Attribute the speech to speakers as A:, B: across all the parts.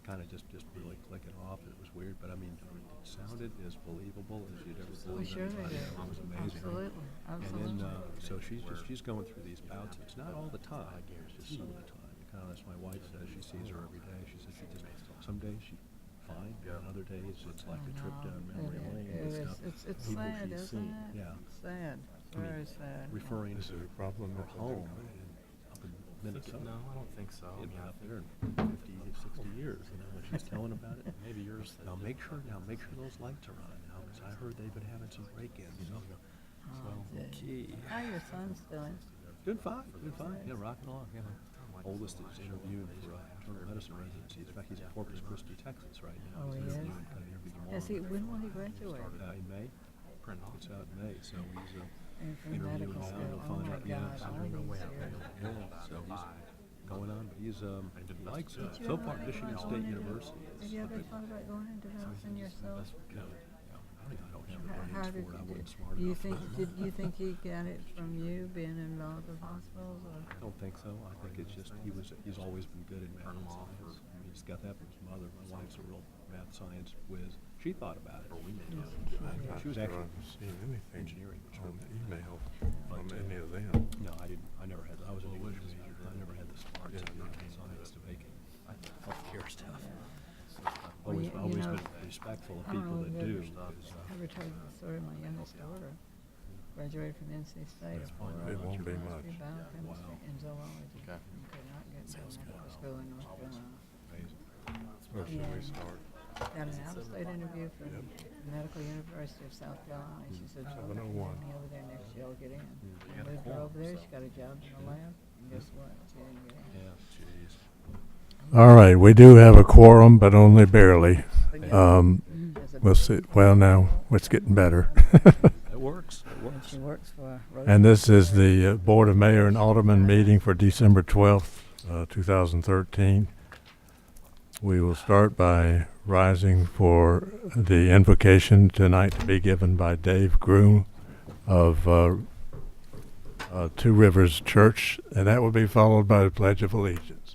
A: kind of just really clicking off. It was weird, but I mean, it sounded as believable as you'd ever believe.
B: Sure they
A: anybody.
B: did.
A: It was amazing.
B: Absolutely.
A: And then, so she's going through these bouts. It's not all the time. It's just some of the time. Kind of, that's my wife says. She sees her every day. She says she just some days she fine, and other days it's like a trip down memory lane and stuff.
B: It's
A: People
B: sad,
A: she's
B: isn't
A: seen.
B: it?
A: Yeah.
B: It's sad. Very sad.
A: Referring
C: Is
A: to
C: it a problem
A: her
C: at
A: home up in Minnesota.
D: No, I don't think so.
A: She'd been up there in 50, 60 years, you know, when she's telling about it.
D: Maybe yours.
A: Now make sure those lights are on now, because I heard they've been having some break-ins. So,
B: Gee. How your son's doing?
A: doing fine, Yeah, rocking along. Yeah. Oldest is interviewing for internal medicine residency. In fact, he's in Corpus Christi, Texas right now.
B: Oh, he
A: He's
B: is?
A: interviewing, kind of interviewing tomorrow.
B: Yes, when will he graduate?
A: In May. It's out in May, so he's
B: And from
A: interviewing
B: medical
A: now.
B: school.
A: He'll
B: Oh
A: find
B: my
A: out.
B: gosh, all these years.
A: So he's going on, but he's he likes
B: Did you
A: so
B: ever
A: far
B: thought
A: Michigan
B: about
A: State
B: going into-
A: University.
B: Have you ever thought about going into medicine yourself?
A: No, I don't have the
B: How
A: brains
B: did
A: for it. I
B: you
A: wasn't
B: do?
A: smart
B: You
A: enough.
B: think you think he got it from you being involved with hospitals, or?
A: I don't think so. I think it's just he's always been good in math and science. I mean, he's got that from his mother. My wife's a real math science whiz. She thought about it. She was actually
C: seen anything
A: engineering.
C: on the email from any of them.
A: No, I didn't. I never had. I was an English major. I never had the smarts in math and science to make it. Healthcare stuff.
B: Well,
A: Always,
B: you
A: always
B: know,
A: been respectful of
B: I don't
A: people
B: know
A: that
B: if
A: do.
B: you've ever told the story of my youngest daughter. Graduated from NC State.
C: It won't be much.
B: Biochemistry and zoology.
D: Okay.
B: And could not get into medical school in North Carolina.
A: Amazing.
C: Where should we start?
B: Got an out-of-state interview from the Medical University of South Carolina. She said, "Oh,
C: 701.
B: me over there next year, I'll get in." I moved her over there. She got a job in the lab. And guess what? She didn't get in.
A: Yeah. Jeez.
C: All right, we do have a quorum, but only barely.
B: As a
C: We'll see. Well, now it's getting better.
A: It works. It
B: And
A: works.
B: she works for
C: And this is the Board of Mayor and Alderman meeting for December 12th, 2013. We will start by rising for the invocation tonight to be given by Dave Groom of Two Rivers Church, and that will be followed by the Pledge of Allegiance.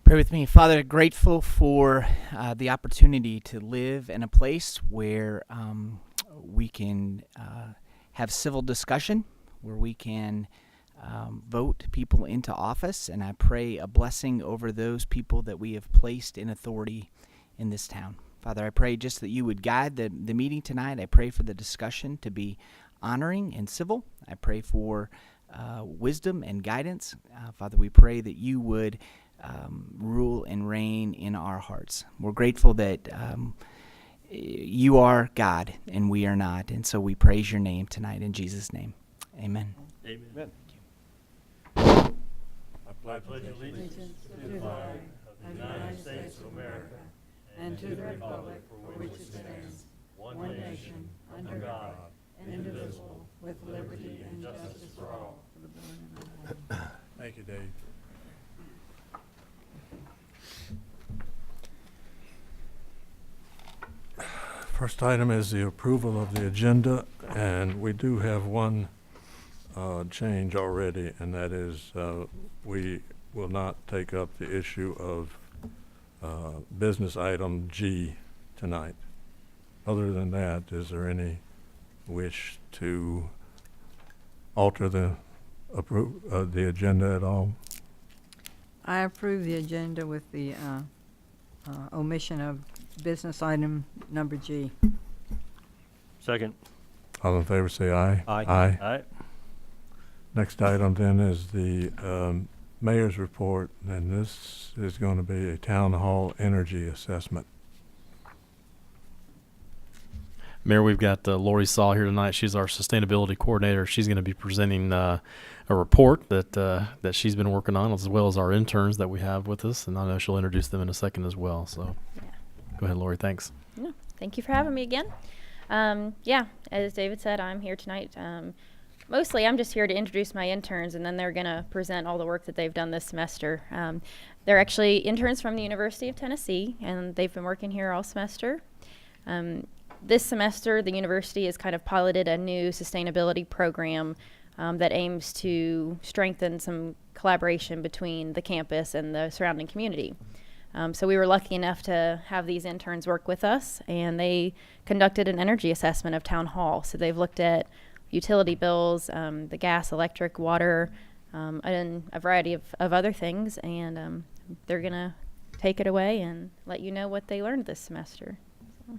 E: Pray with me. Father, grateful for the opportunity to live in a place where we can have civil discussion, where we can vote people into office, and I pray a blessing over those people that we have placed in authority in this town. Father, I pray just that you would guide the meeting tonight. I pray for the discussion to be honoring and civil. I pray for wisdom and guidance. Father, we pray that you would rule and reign in our hearts. We're grateful that you are God and we are not, and so we praise your name tonight in Jesus' name. Amen.
A: Amen.
C: I pledge
B: allegiance to the flag of the United States of America and to the republic for which it stands, one nation, under God, indivisible, with liberty and justice for all.
C: Thank you, Dave. First item is the approval of the agenda, and we do have one change already, and that is we will not take up the issue of business item G tonight. Other than that, is there any wish to alter the agenda at all?
B: I approve the agenda with the omission of business item number G.
F: Second.
C: All in favor say aye.
A: Aye.
C: Aye.
F: Aye.
C: Next item then is the mayor's report, and this is going to be a town hall energy assessment.
F: Mayor, we've got Lori Saw here tonight. She's our sustainability coordinator. She's going to be presenting a report that she's been working on, as well as our interns that we have with us, and I know she'll introduce them in a second as well. So go ahead, Lori. Thanks.
G: Yeah, thank you for having me again. As David said, I'm here tonight. Mostly, I'm just here to introduce my interns, and then they're going to present all the work that they've done this semester. They're actually interns from the University of Tennessee, and they've been working here all semester. This semester, the university has kind of piloted a new sustainability program that aims to strengthen some collaboration between the campus and the surrounding community. So we were lucky enough to have these interns work with us, and they conducted an energy assessment of Town Hall. So they've looked at utility bills, the gas, electric, water, and a variety of other things, and they're going to take it away and let you know what they learned this semester. So.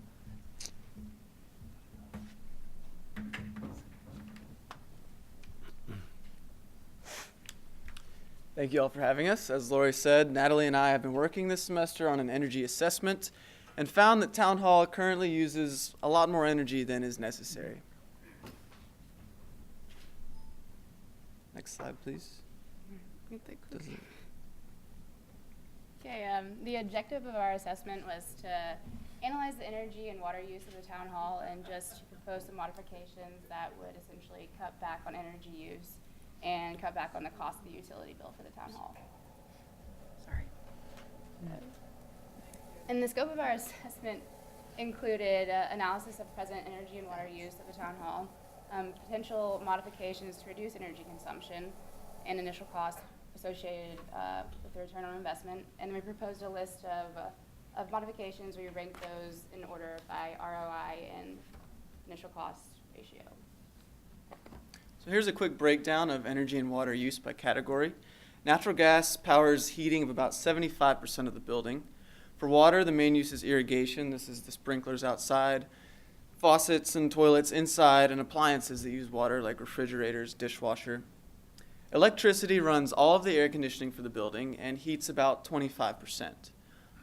D: Thank you all for having us. As Lori said, Natalie and I have been working this semester on an energy assessment and found that Town Hall currently uses a lot more energy than is necessary. Next slide, please.
H: Okay, the objective of our assessment was to analyze the energy and water use of the town hall and just propose some modifications that would essentially cut back on energy use and cut back on the cost of the utility bill for the town hall. Sorry. And the scope of our assessment included analysis of present energy and water use of the town hall, potential modifications to reduce energy consumption, and initial costs associated with the return on investment. And then we proposed a list of modifications. We ranked those in order by ROI and initial cost ratio.
D: So here's a quick breakdown of energy and water use by category. Natural gas powers heating of about 75% of the building. For water, the main use is irrigation. This is the sprinklers outside, faucets and toilets inside, and appliances that use water like refrigerators, dishwasher. Electricity runs all of the air conditioning for the building and heats about 25%.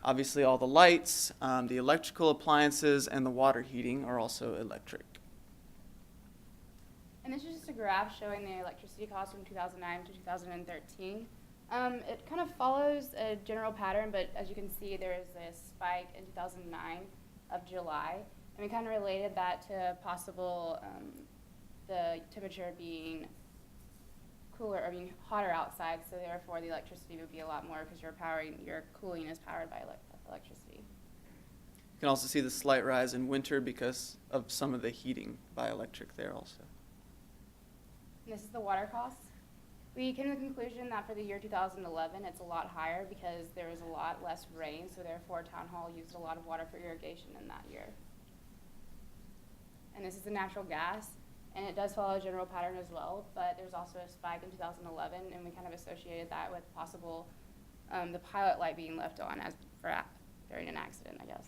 D: Obviously, all the lights, the electrical appliances, and the water heating are also electric.
H: And this is just a graph showing the electricity costs from 2009 to 2013. It kind of follows a general pattern, but as you can see, there is a spike in 2009 of July. And we kind of related that to possible the temperature being cooler or being hotter outside, so therefore the electricity would be a lot more because your cooling is powered by electricity.
D: You can also see the slight rise in winter because of some of the heating by electric there also.
H: And this is the water costs. We came to the conclusion that for the year 2011, it's a lot higher because there was a lot less rain, so therefore Town Hall used a lot of water for irrigation in that year. And this is the natural gas, and it does follow a general pattern as well, but there's also a spike in 2011, and we kind of associated that with possible the pilot light being left on during an accident, I guess.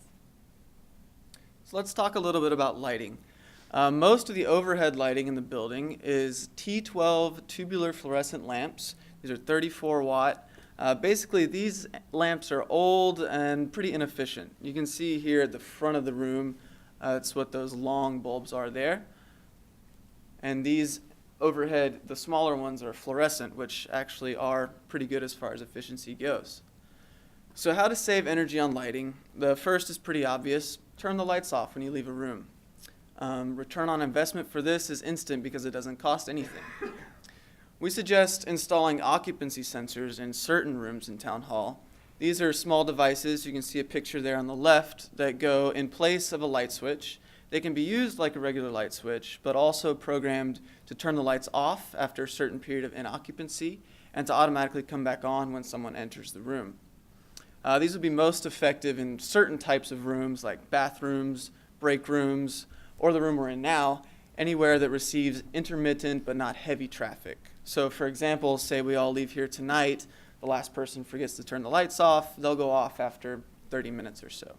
D: So let's talk a little bit about lighting. Most of the overhead lighting in the building is T12 tubular fluorescent lamps. These are 34 watt. Basically, these lamps are old and pretty inefficient. You can see here at the front of the room, that's what those long bulbs are there. And these overhead, the smaller ones are fluorescent, which actually are pretty good as far as efficiency goes. So how to save energy on lighting? The first is pretty obvious. Turn the lights off when you leave a room. Return on investment for this is instant because it doesn't cost anything. We suggest installing occupancy sensors in certain rooms in Town Hall. These are small devices, you can see a picture there on the left, that go in place of a light switch. They can be used like a regular light switch, but also programmed to turn the lights off after a certain period of inoccupancy and to automatically come back on when someone enters the room. These would be most effective in certain types of rooms like bathrooms, break rooms, or the room we're in now, anywhere that receives intermittent but not heavy traffic. So for example, say we all leave here tonight, the last person forgets to turn the lights off, they'll go off after 30 minutes or so.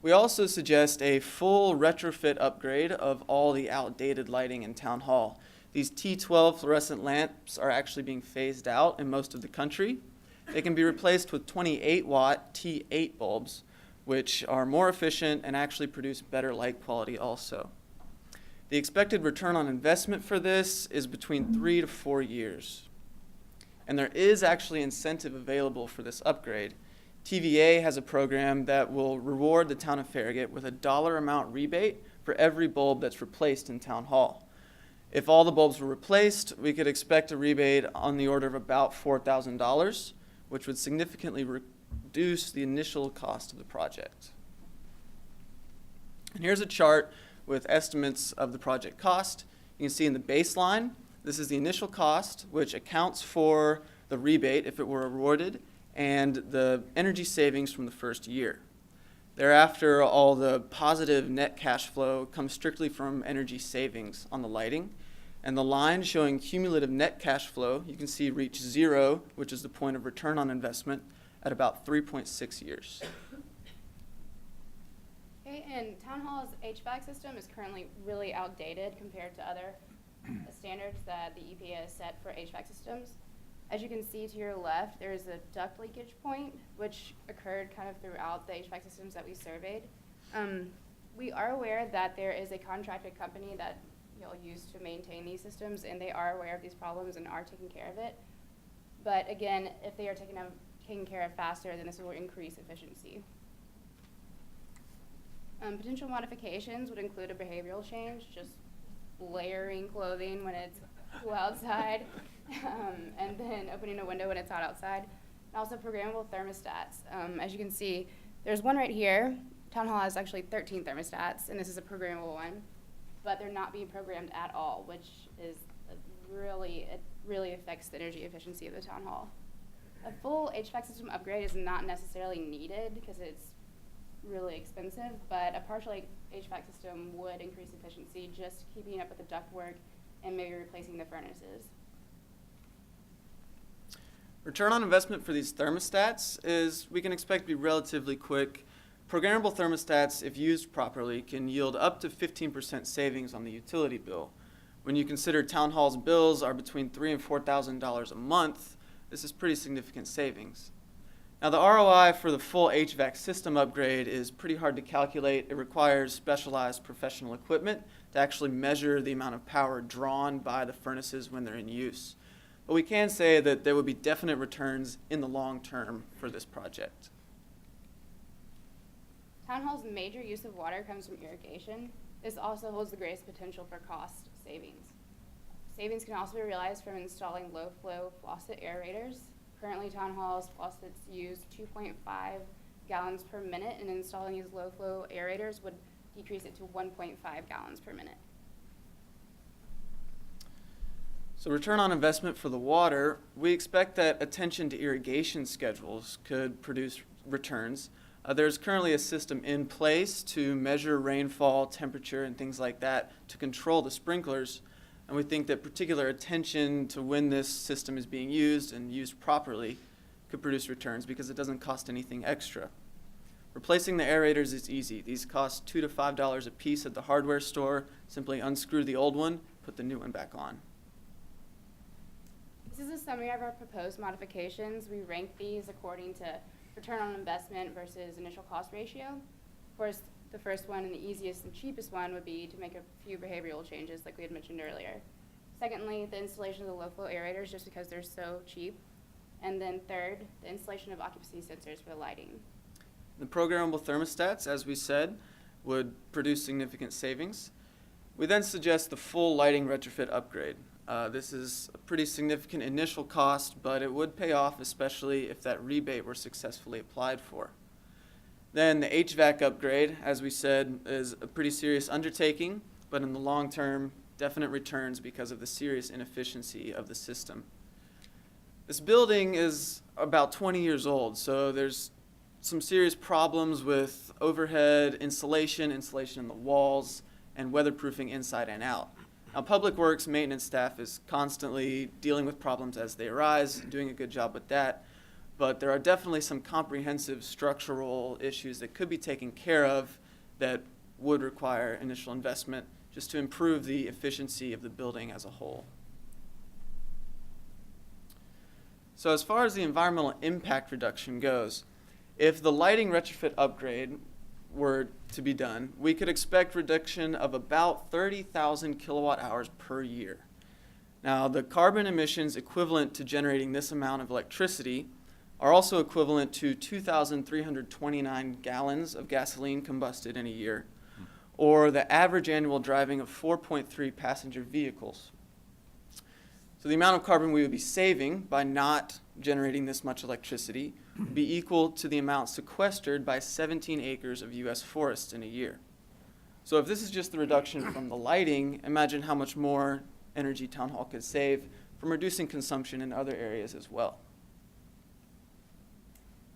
D: We also suggest a full retrofit upgrade of all the outdated lighting in Town Hall. These T12 fluorescent lamps are actually being phased out in most of the country. They can be replaced with 28 watt T8 bulbs, which are more efficient and actually produce better light quality also. The expected return on investment for this is between 3 to 4 years. And there is actually incentive available for this upgrade. TVA has a program that will reward the town of Farragut with a dollar amount rebate for every bulb that's replaced in Town Hall. If all the bulbs were replaced, we could expect a rebate on the order of about $4,000, which would significantly reduce the initial cost of the project. And here's a chart with estimates of the project cost. You can see in the baseline, This is the initial cost, which accounts for the rebate if it were awarded, and the energy savings from the first year. Thereafter, all the positive net cash flow comes strictly from energy savings on the lighting. And the line showing cumulative net cash flow, you can see reach 0, which is the point of return on investment, at about 3.6 years.
H: Okay, and Town Hall's HVAC system is currently really outdated compared to other standards that the EPA has set for HVAC systems. As you can see to your left, there is a duct leakage point, which occurred kind of throughout the HVAC systems that we surveyed. We are aware that there is a contracted company that you'll use to maintain these systems, and they are aware of these problems and are taking care of it. But again, if they are taken care of faster, then this will increase efficiency. Potential modifications would include a behavioral change, just layering clothing when it's cool outside, and then opening a window when it's hot outside. And also programmable thermostats. As you can see, there's one right here. Town Hall has actually 13 thermostats, and this is a programmable one, but they're not being programmed at all, which is it really affects the energy efficiency of the Town Hall. A full HVAC system upgrade is not necessarily needed because it's really expensive, but a partial HVAC system would increase efficiency, just keeping up with the ductwork and maybe replacing the furnaces.
D: Return on investment for these thermostats is we can expect to be relatively quick. Programmable thermostats, if used properly, can yield up to 15% savings on the utility bill. When you consider Town Hall's bills are between $3,000 and $4,000 a month, this is pretty significant savings. Now, the ROI for the full HVAC system upgrade is pretty hard to calculate. It requires specialized professional equipment to actually measure the amount of power drawn by the furnaces when they're in use. But we can say that there would be definite returns in the long term for this project.
H: Town Hall's major use of water comes from irrigation. This also holds the greatest potential for cost savings. Savings can also be realized from installing low-flow faucet aerators. Currently, Town Hall's faucets use 2.5 gallons per minute, and installing these low-flow aerators would decrease it to 1.5 gallons per minute.
D: So return on investment for the water, we expect that attention to irrigation schedules could produce returns. There's currently a system in place to measure rainfall, temperature, and things like that to control the sprinklers. And we think that particular attention to when this system is being used and used properly could produce returns because it doesn't cost anything extra. Replacing the aerators is easy. These cost $2 to $5 a piece at the hardware store. Simply unscrew the old one, put the new one back on.
H: This is a summary of our proposed modifications. We rank these according to return on investment versus initial cost ratio. Of course, the first one and the easiest and cheapest one would be to make a few behavioral changes like we had mentioned earlier. Secondly, the installation of the low-flow aerators just because they're so cheap. And then third, the installation of occupancy sensors for the lighting.
D: The programmable thermostats, as we said, would produce significant savings. We then suggest the full lighting retrofit upgrade. This is a pretty significant initial cost, but it would pay off, especially if that rebate were successfully applied for. Then the HVAC upgrade, as we said, is a pretty serious undertaking, but in the long term, definite returns because of the serious inefficiency of the system. This building is about 20 years old, so there's some serious problems with overhead insulation in the walls, and weatherproofing inside and out. Now, Public Works maintenance staff is constantly dealing with problems as they arise, doing a good job with that. But there are definitely some comprehensive structural issues that could be taken care of that would require initial investment just to improve the efficiency of the building as a whole. So as far as the environmental impact reduction goes, if the lighting retrofit upgrade were to be done, we could expect reduction of about 30,000 kilowatt hours per year. Now, the carbon emissions equivalent to generating this amount of electricity are also equivalent to 2,329 gallons of gasoline combusted in a year, or the average annual driving of 4.3 passenger vehicles. So the amount of carbon we would be saving by not generating this much electricity would be equal to the amount sequestered by 17 acres of U.S. forests in a year. So if this is just the reduction from the lighting, imagine how much more energy Town Hall could save from reducing consumption in other areas as well.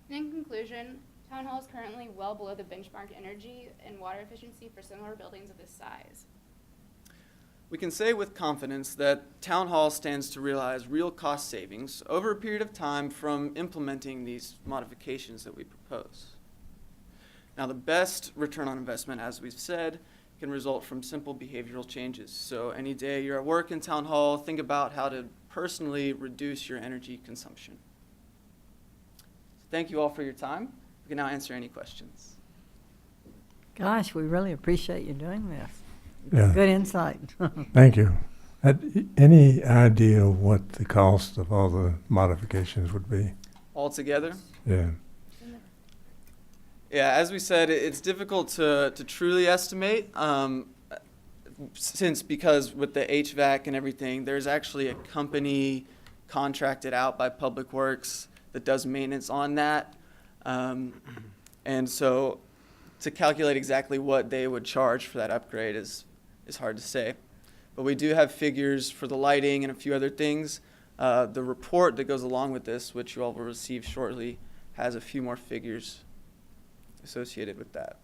H: In conclusion, Town Hall is currently well below the benchmark energy and water efficiency for similar buildings of this size.
D: We can say with confidence that Town Hall stands to realize real cost savings over a period of time from implementing these modifications that we propose. Now, the best return on investment, as we've said, can result from simple behavioral changes. So any day you're at work in Town Hall, think about how to personally reduce your energy consumption. Thank you all for your time. We can now answer any questions.
B: Gosh, we really appreciate you doing this.
C: Yeah.
B: Good insight.
C: Thank you. Any idea what the cost of all the modifications would be?
D: Altogether?
C: Yeah.
D: Yeah, as we said, it's difficult to truly estimate because with the HVAC and everything, there's actually a company contracted out by Public Works that does maintenance on that. And so to calculate exactly what they would charge for that upgrade is hard to say. But we do have figures for the lighting and a few other things. The report that goes along with this, which you all will receive shortly, has a few more figures associated with that.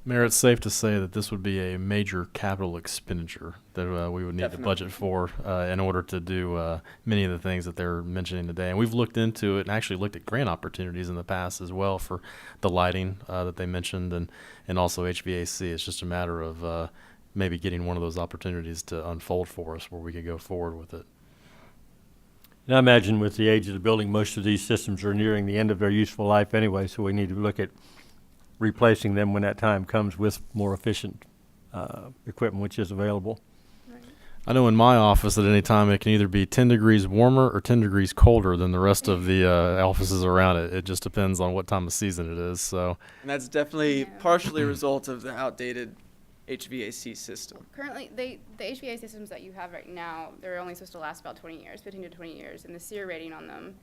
F: Mayor, it's safe to say that this would be a major capital expenditure that we would need
D: Definitely.
F: to budget for in order to do many of the things that they're mentioning today. And we've looked into it and actually looked at grant opportunities in the past as well for the lighting that they mentioned and also HVAC. It's just a matter of maybe getting one of those opportunities to unfold for us where we could go forward with it.
I: And I imagine with the age of the building, most of these systems are nearing the end of their useful life anyway, so we need to look at replacing them when that time comes with more efficient equipment which is available.
F: I know in my office at any time it can either be 10 degrees warmer or 10 degrees colder than the rest of the offices around it. It just depends on what time of season it is. So,
D: And that's definitely partially a result of the outdated HVAC system.
H: Currently, the HVAC systems that you have right now, they're only supposed to last about 20 years, 15 to 20 years, and the SEER rating on them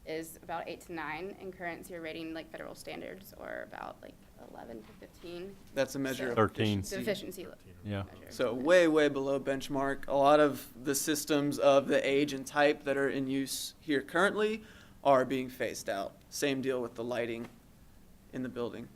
H: is about 8 to 9, and current SEER rating, like federal standards, are about like 11 to 15.
D: That's a measure of
I: 13.
H: It's
D: efficiency.
H: an efficiency
I: Yeah.
H: measure.
D: So way below benchmark. A lot of the systems of the age and type that are in use here currently are being phased out. Same deal with the lighting in the building.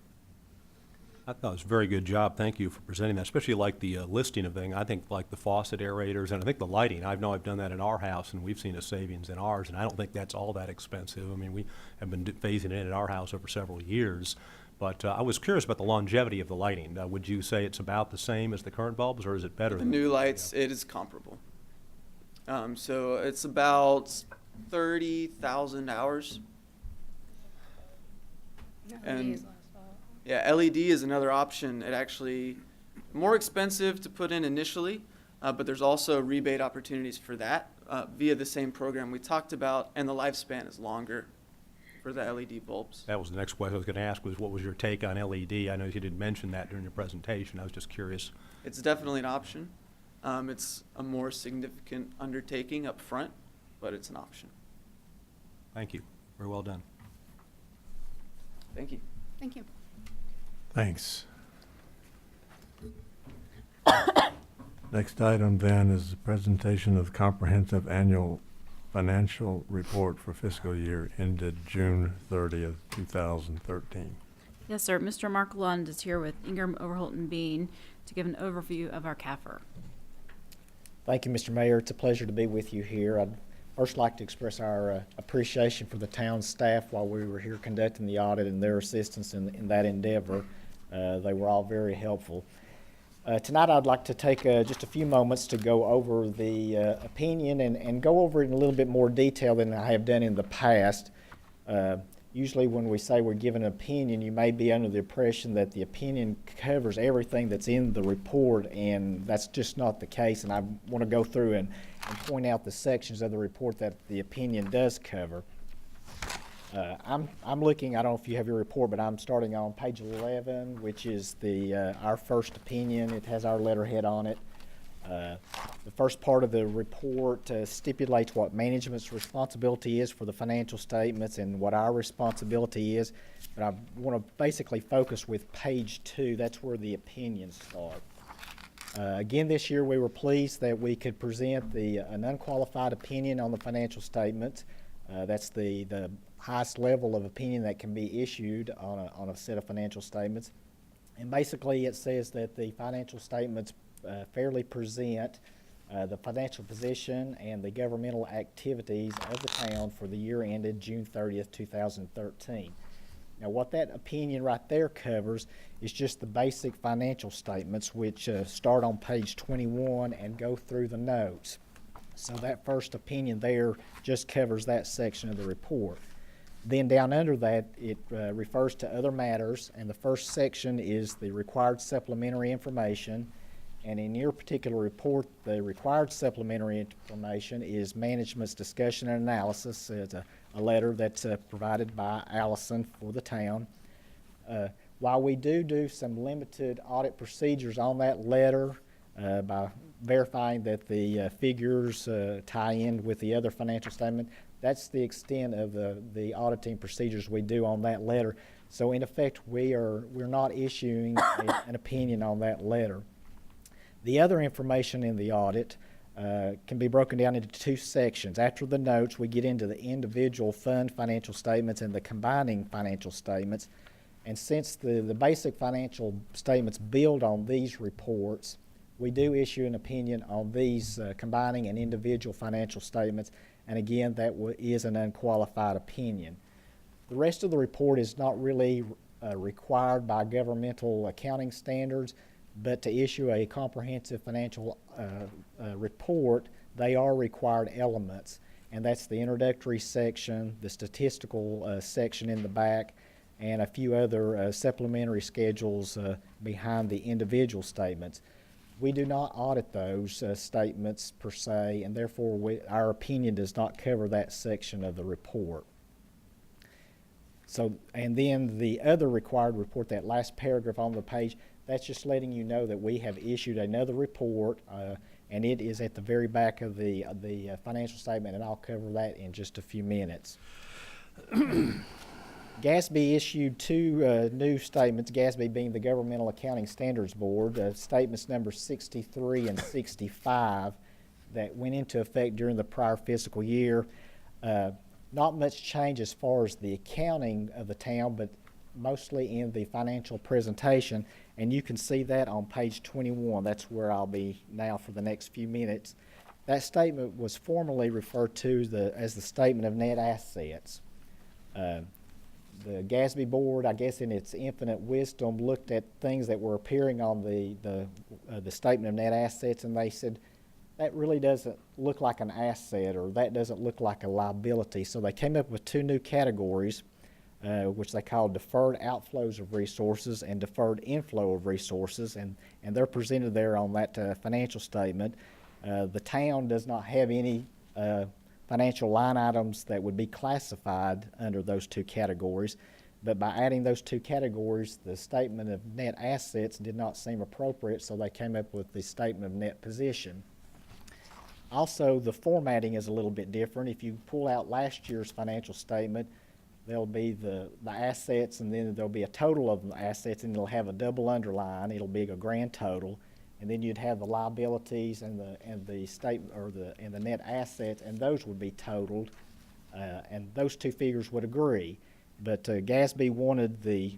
A: I thought it was a very good job. Thank you for presenting that, especially like the listing of things. I think like the faucet aerators and I think the lighting. I know I've done that in our house and we've seen a savings in ours, and I don't think that's all that expensive. I mean, we have been phasing it in our house over several years. But I was curious about the longevity of the lighting. Would you say it's about the same as the current bulbs, or is it better?
D: The
A: than
D: new lights, it is comparable. So it's about 30,000 hours. And yeah, LED is another option. It actually more expensive to put in initially, but there's also rebate opportunities for that via the same program we talked about, and the lifespan is longer for the LED bulbs.
A: That was the next question I was going to ask, was what was your take on LED? I know you didn't mention that during your presentation. I was just curious.
D: It's definitely an option. It's a more significant undertaking up front, but it's an option.
A: Thank you. Very well done.
D: Thank you.
H: Thank you.
C: Thanks. Next item then is the presentation of the comprehensive annual financial report for fiscal year ended June 30th, 2013.
J: Yes, sir. Mr. Mark Lund is here with Ingram, Overholt, and Bean to give an overview of our CAFR.
K: Thank you, Mr. Mayor. It's a pleasure to be with you here. I'd first like to express our appreciation for the town staff while we were here conducting the audit and their assistance in that endeavor. They were all very helpful. Tonight I'd like to take just a few moments to go over the opinion and go over it in a little bit more detail than I have done in the past. Usually when we say we're giving an opinion, you may be under the impression that the opinion covers everything that's in the report, and that's just not the case. And I want to go through and point out the sections of the report that the opinion does cover. I'm looking, I don't know if you have your report, but I'm starting on page 11, which is our first opinion. It has our letterhead on it. The first part of the report stipulates what management's responsibility is for the financial statements and what our responsibility is. But I want to basically focus with page 2. That's where the opinions start. Again, this year we were pleased that we could present an unqualified opinion on the financial statements. That's the highest level of opinion that can be issued on a set of financial statements. And basically it says that the financial statements fairly present the financial position and the governmental activities of the town for the year ended June 30th, 2013. Now, what that opinion right there covers is just the basic financial statements, which start on page 21 and go through the notes. So that first opinion there just covers that section of the report. Then down under that, it refers to other matters, and the first section is the required supplementary information. And in your particular report, the required supplementary information is management's discussion and analysis. It's a letter that's provided by Allison for the town. While we do some limited audit procedures on that letter by verifying that the figures tie in with the other financial statement, that's the extent of the auditing procedures we do on that letter. So in effect, we're not issuing an opinion on that letter. The other information in the audit can be broken down into two sections. After the notes, we get into the individual fund financial statements and the combining financial statements. And since the basic financial statements build on these reports, we do issue an opinion on these combining and individual financial statements. And again, that is an unqualified opinion. The rest of the report is not really required by governmental accounting standards, but to issue a comprehensive financial report, they are required elements, and that's the introductory section, the statistical section in the back, and a few other supplementary schedules behind the individual statements. We do not audit those statements per se, and therefore our opinion does not cover that section of the report. So, and then the other required report, that last paragraph on the page, that's just letting you know that we have issued another report, and it is at the very back of the financial statement, and I'll cover that in just a few minutes. GASB issued two new statements, GASB being the Governmental Accounting Standards Board, statements number 63 and 65 that went into effect during the prior fiscal year. Not much change as far as the accounting of the town, but mostly in the financial presentation, and you can see that on page 21. That's where I'll be now for the next few minutes. That statement was formerly referred to as the Statement of Net Assets. The GASB board, I guess in its infinite wisdom, looked at things that were appearing on the Statement of Net Assets, and they said, that really doesn't look like an asset, or that doesn't look like a liability. So they came up with two new categories, which they call deferred outflows of resources and deferred inflow of resources, and they're presented there on that financial statement. The town does not have any financial line items that would be classified under those two categories, but by adding those two categories, the Statement of Net Assets did not seem appropriate, so they came up with the Statement of Net Position. Also, the formatting is a little bit different. If you pull out last year's financial statement, there'll be the assets, and then there'll be a total of the assets, and it'll have a double underline. It'll be a grand total, and then you'd have the liabilities and the statement and the net assets, and those would be totaled, and those two figures would agree. But GASB wanted the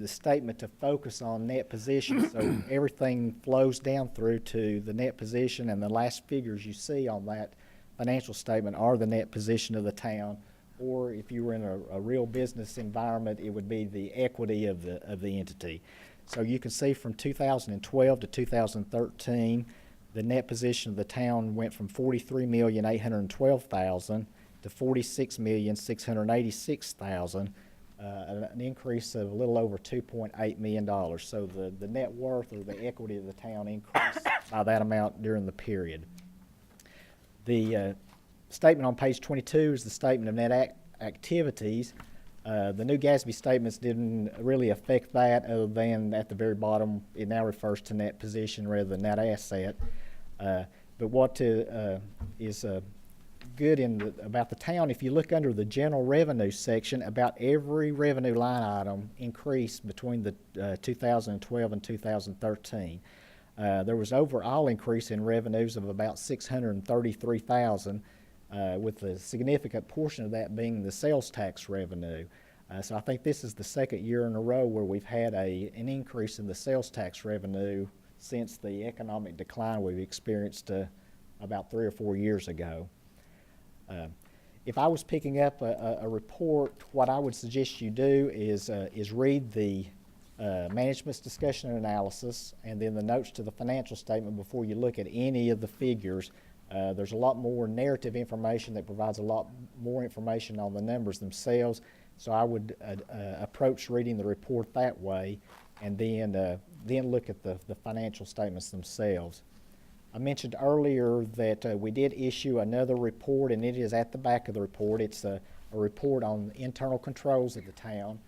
K: statement to focus on net position, so everything flows down through to the net position, and the last figures you see on that financial statement are the net position of the town. Or if you were in a real business environment, it would be the equity of the entity. So you can see from 2012 to 2013, the net position of the town went from $43,812,000 to $46,686,000, an increase of a little over $2.8 million. So the net worth or the equity of the town increased by that amount during the period. The statement on page 22 is the Statement of Net Activities. The new GASB statements didn't really affect that, other than at the very bottom it now refers to net position rather than net asset. But what is good about the town, if you look under the general revenue section, about every revenue line item increased between the 2012 and 2013. There was overall increase in revenues of about $633,000, with a significant portion of that being the sales tax revenue. So I think this is the second year in a row where we've had an increase in the sales tax revenue since the economic decline we've experienced about 3 or 4 years ago. If I was picking up a report, what I would suggest you do is read the management's discussion and analysis and then the notes to the financial statement before you look at any of the figures. There's a lot more narrative information that provides a lot more information on the numbers themselves. So I would approach reading the report that way and then look at the financial statements themselves. I mentioned earlier that we did issue another report, and it is at the back of the report. It's a report on internal controls of the town.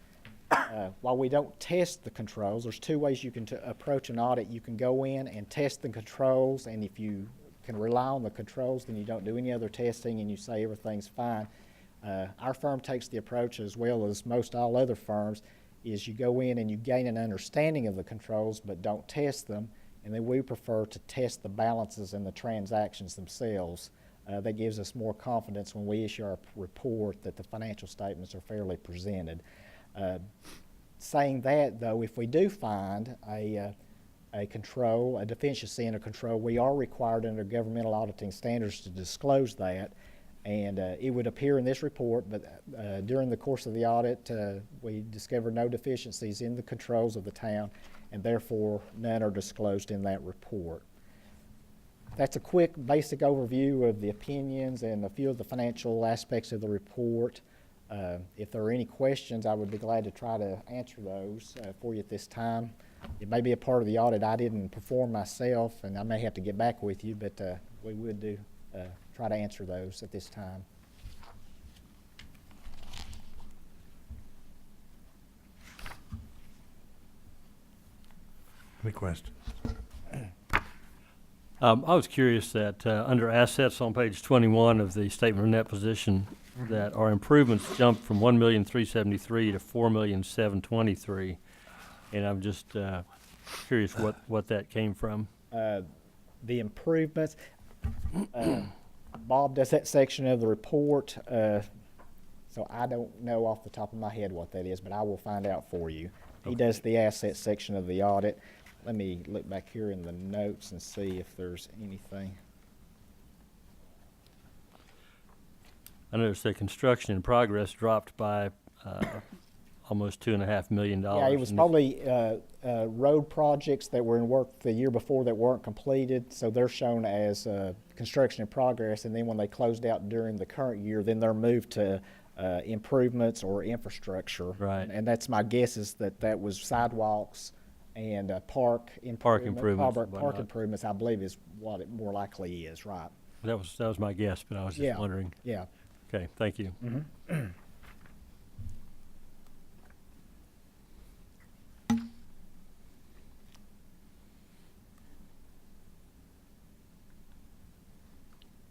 K: While we don't test the controls, there's two ways you can approach an audit. You can go in and test the controls, and if you can rely on the controls, then you don't do any other testing and you say everything's fine. Our firm takes the approach, as well as most all other firms, is you go in and you gain an understanding of the controls but don't test them, and then we prefer to test the balances and the transactions themselves. That gives us more confidence when we issue our report that the financial statements are fairly presented. Saying that, though, if we do find a control, a deficiency in a control, we are required under governmental auditing standards to disclose that, and it would appear in this report, but during the course of the audit, we discovered no deficiencies in the controls of the town, and therefore none are disclosed in that report. That's a quick basic overview of the opinions and a few of the financial aspects of the report. If there are any questions, I would be glad to try to answer those for you at this time. It may be a part of the audit I didn't perform myself, and I may have to get back with you, but we would try to answer those at this time.
C: Any questions?
I: I was curious that under assets on page 21 of the statement of net position, that our improvements jumped from 1,373,000 to 4,723,000, and I'm just curious what that came from.
K: The improvements, Bob does that section of the report, so I don't know off the top of my head what that is, but I will find out for you. He does the asset section of the audit. Let me look back here in the notes and see if there's anything.
I: I noticed that construction in progress dropped by almost $2.5 million.
K: Yeah, it was probably road projects that were in work the year before that weren't completed, so they're shown as construction in progress, and then when they closed out during the current year, then they're moved to improvements or infrastructure.
I: Right.
K: And that's my guess is that was sidewalks and park
I: improvements,
K: park improvements, I believe, is what it more likely is, right?
I: That was my guess, but I was just wondering.
K: Yeah.
I: Okay, thank you.
K: Mm-hmm.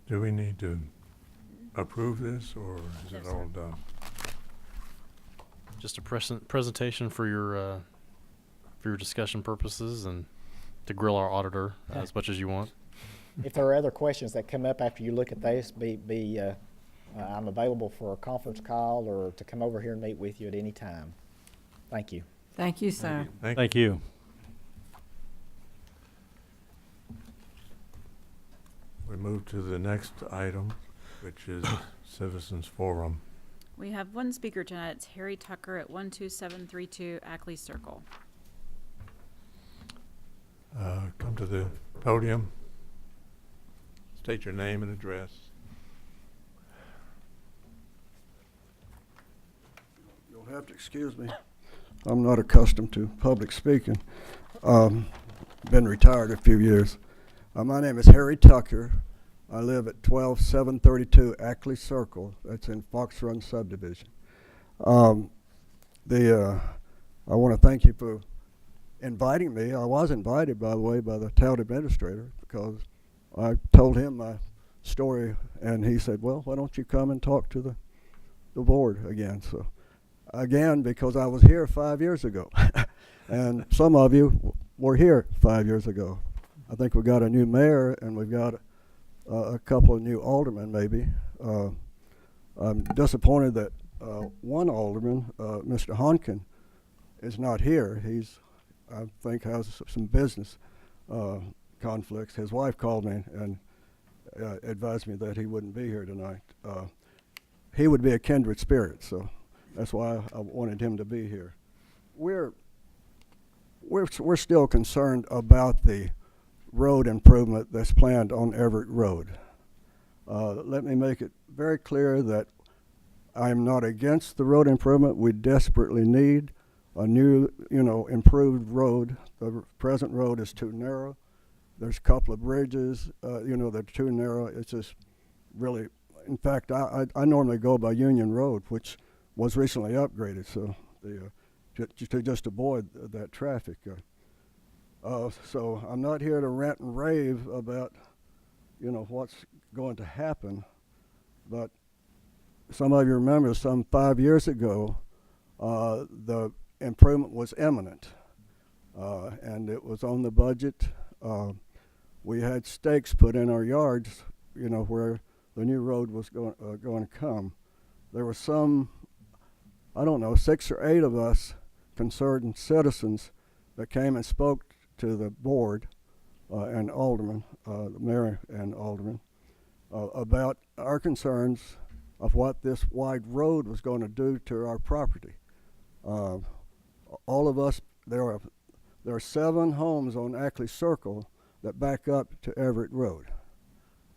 C: Do we need to approve this, or is it all done?
F: Just a presentation for your discussion purposes and to grill our auditor as much as you want.
K: If there are other questions that come up after you look at this, I'm available for a conference call or to come over here and meet with you at any time. Thank you.
B: Thank you, sir.
I: Thank you.
C: We move to the next item, which is Citizens Forum.
J: We have one speaker tonight. It's Harry Tucker at 12732 Ackley Circle.
C: Come to the podium. State your name and address.
L: You'll have to excuse me. I'm not accustomed to public speaking. Been retired a few years. My name is Harry Tucker. I live at 12732 Ackley Circle. That's in Fox Run subdivision. I want to thank you for inviting me. I was invited, by the way, by the town administrator because I told him my story, and he said, well, why don't you come and talk to the board again? So, again, because I was here 5 years ago, and some of you were here 5 years ago. I think we got a new mayor and we've got a couple of new aldermen maybe. I'm disappointed that one alderman, Mr. Honkin, is not here. He's, I think, has some business conflicts. His wife called me and advised me that he wouldn't be here tonight. He would be a kindred spirit, so that's why I wanted him to be here. We're still concerned about the road improvement that's planned on Everett Road. Let me make it very clear that I'm not against the road improvement. We desperately need a new, improved road. The present road is too narrow. There's a couple of bridges, that are too narrow. It's just really, in fact, I normally go by Union Road, which was recently upgraded, so to just avoid that traffic. So I'm not here to rant and rave about, what's going to happen, but some of you remember some 5 years ago, the improvement was imminent, and it was on the budget. We had stakes put in our yards, where the new road was going to come. There were some, 6 or 8 of us concerned citizens that came and spoke to the board and aldermen, the mayor and aldermen, about our concerns of what this wide road was going to do to our property. All of us, there are 7 homes on Ackley Circle that back up to Everett Road.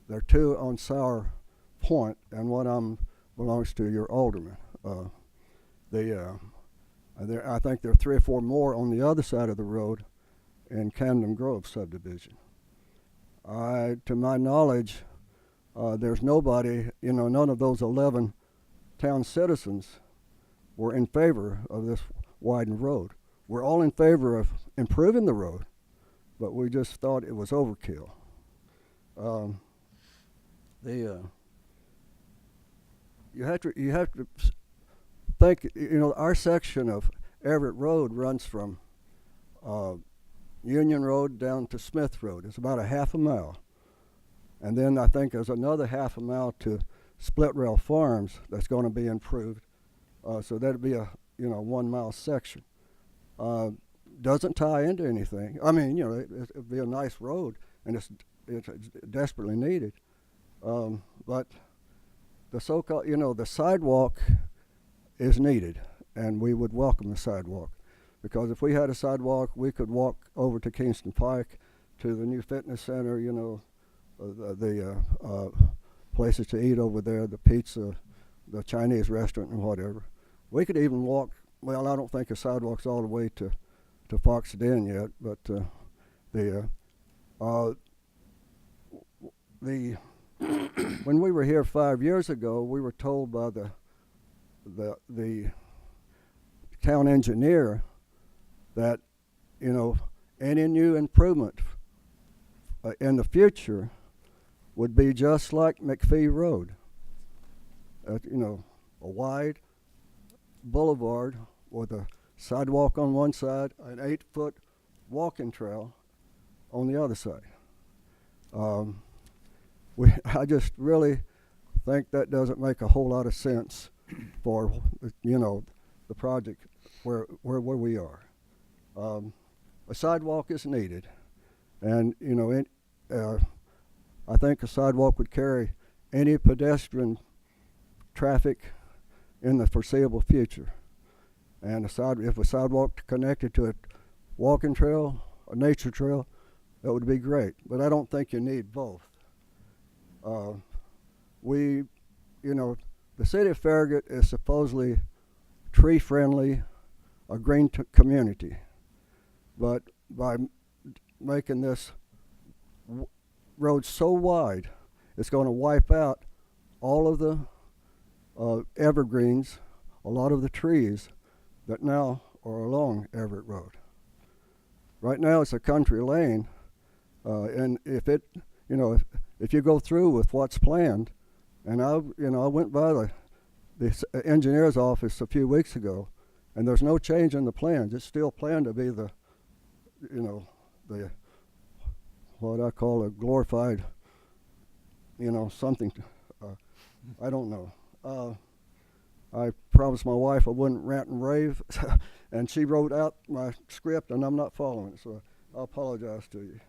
L: There are 2 on Sour Point, and one belongs to your alderman. I think there are 3 or 4 more on the other side of the road in Camden Grove subdivision. To my knowledge, there's nobody, none of those 11 town citizens were in favor of this widened road. We're all in favor of improving the road, but we just thought it was overkill. You have to think, our section of Everett Road runs from Union Road down to Smith Road. It's about a half a mile. And then I think there's another half a mile to Split Rail Farms that's going to be improved. So that'd be a 1 mile section. Doesn't tie into anything. I mean, it'd be a nice road, and it's desperately needed. But the so-called, the sidewalk is needed, and we would welcome the sidewalk, because if we had a sidewalk, we could walk over to Kingston Pike, to the new fitness center, the places to eat over there, the pizza, the Chinese restaurant, and whatever. We could even walk. Well, I don't think the sidewalk's all the way to Fox Den yet, but when we were here 5 years ago, we were told by the town engineer that any new improvement in the future would be just like McPhee Road, a wide boulevard with a sidewalk on one side, an 8-foot walking trail on the other side. I just really think that doesn't make a whole lot of sense for the project where we are. A sidewalk is needed, and I think a sidewalk would carry any pedestrian traffic in the foreseeable future. And if a sidewalk connected to a walking trail, a nature trail, that would be great. But I don't think you need both. The city of Farragut is supposedly tree-friendly, a green community. But by making this road so wide, it's going to wipe out all of the evergreens, a lot of the trees that now are along Everett Road. Right now it's a country lane, and if you go through with what's planned, and I went by the engineer's office a few weeks ago, and there's no change in the plans. It's still planned to be the what I call a glorified, something. I don't know. I promised my wife I wouldn't rant and rave, and she wrote out my script, and I'm not following it, so I apologize to you.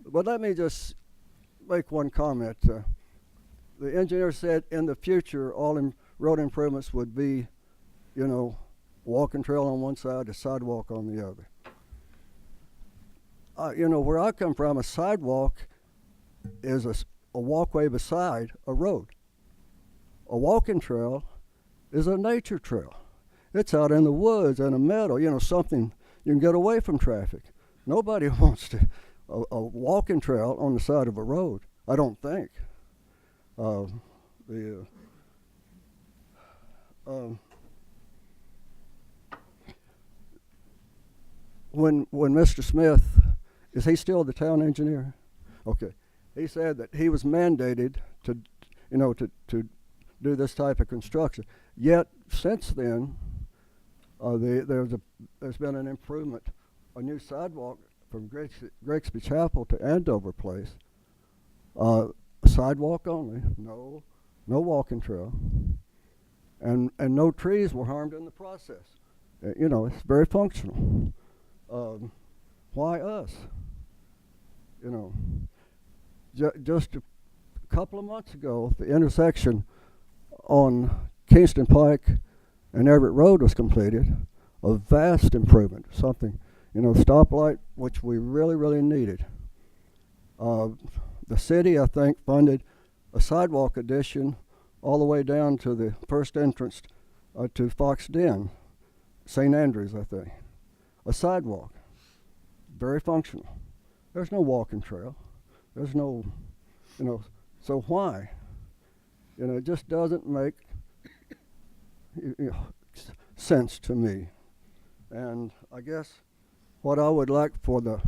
L: But let me just make one comment. The engineer said in the future all road improvements would be, walking trail on one side, a sidewalk on the other. Where I come from, a sidewalk is a walkway beside a road. A walking trail is a nature trail. It's out in the woods, in a meadow, something you can get away from traffic. Nobody wants a walking trail on the side of a road, I don't think. When Mr. Smith, is he still the town engineer? Okay. He said that he was mandated to do this type of construction. Yet since then, there's been an improvement, a new sidewalk from Grigsby Chapel to Andover Place. Sidewalk only, no walking trail, and no trees were harmed in the process. It's very functional. Why us? Just a couple of months ago, the intersection on Kingston Pike and Everett Road was completed. A vast improvement, something, stoplight, which we really, really needed. The city, I think, funded a sidewalk addition all the way down to the first entrance to Fox Den, St. Andrews, I think. A sidewalk, very functional. There's no walking trail. There's no, so why? It just doesn't make sense to me. And I guess what I would like for the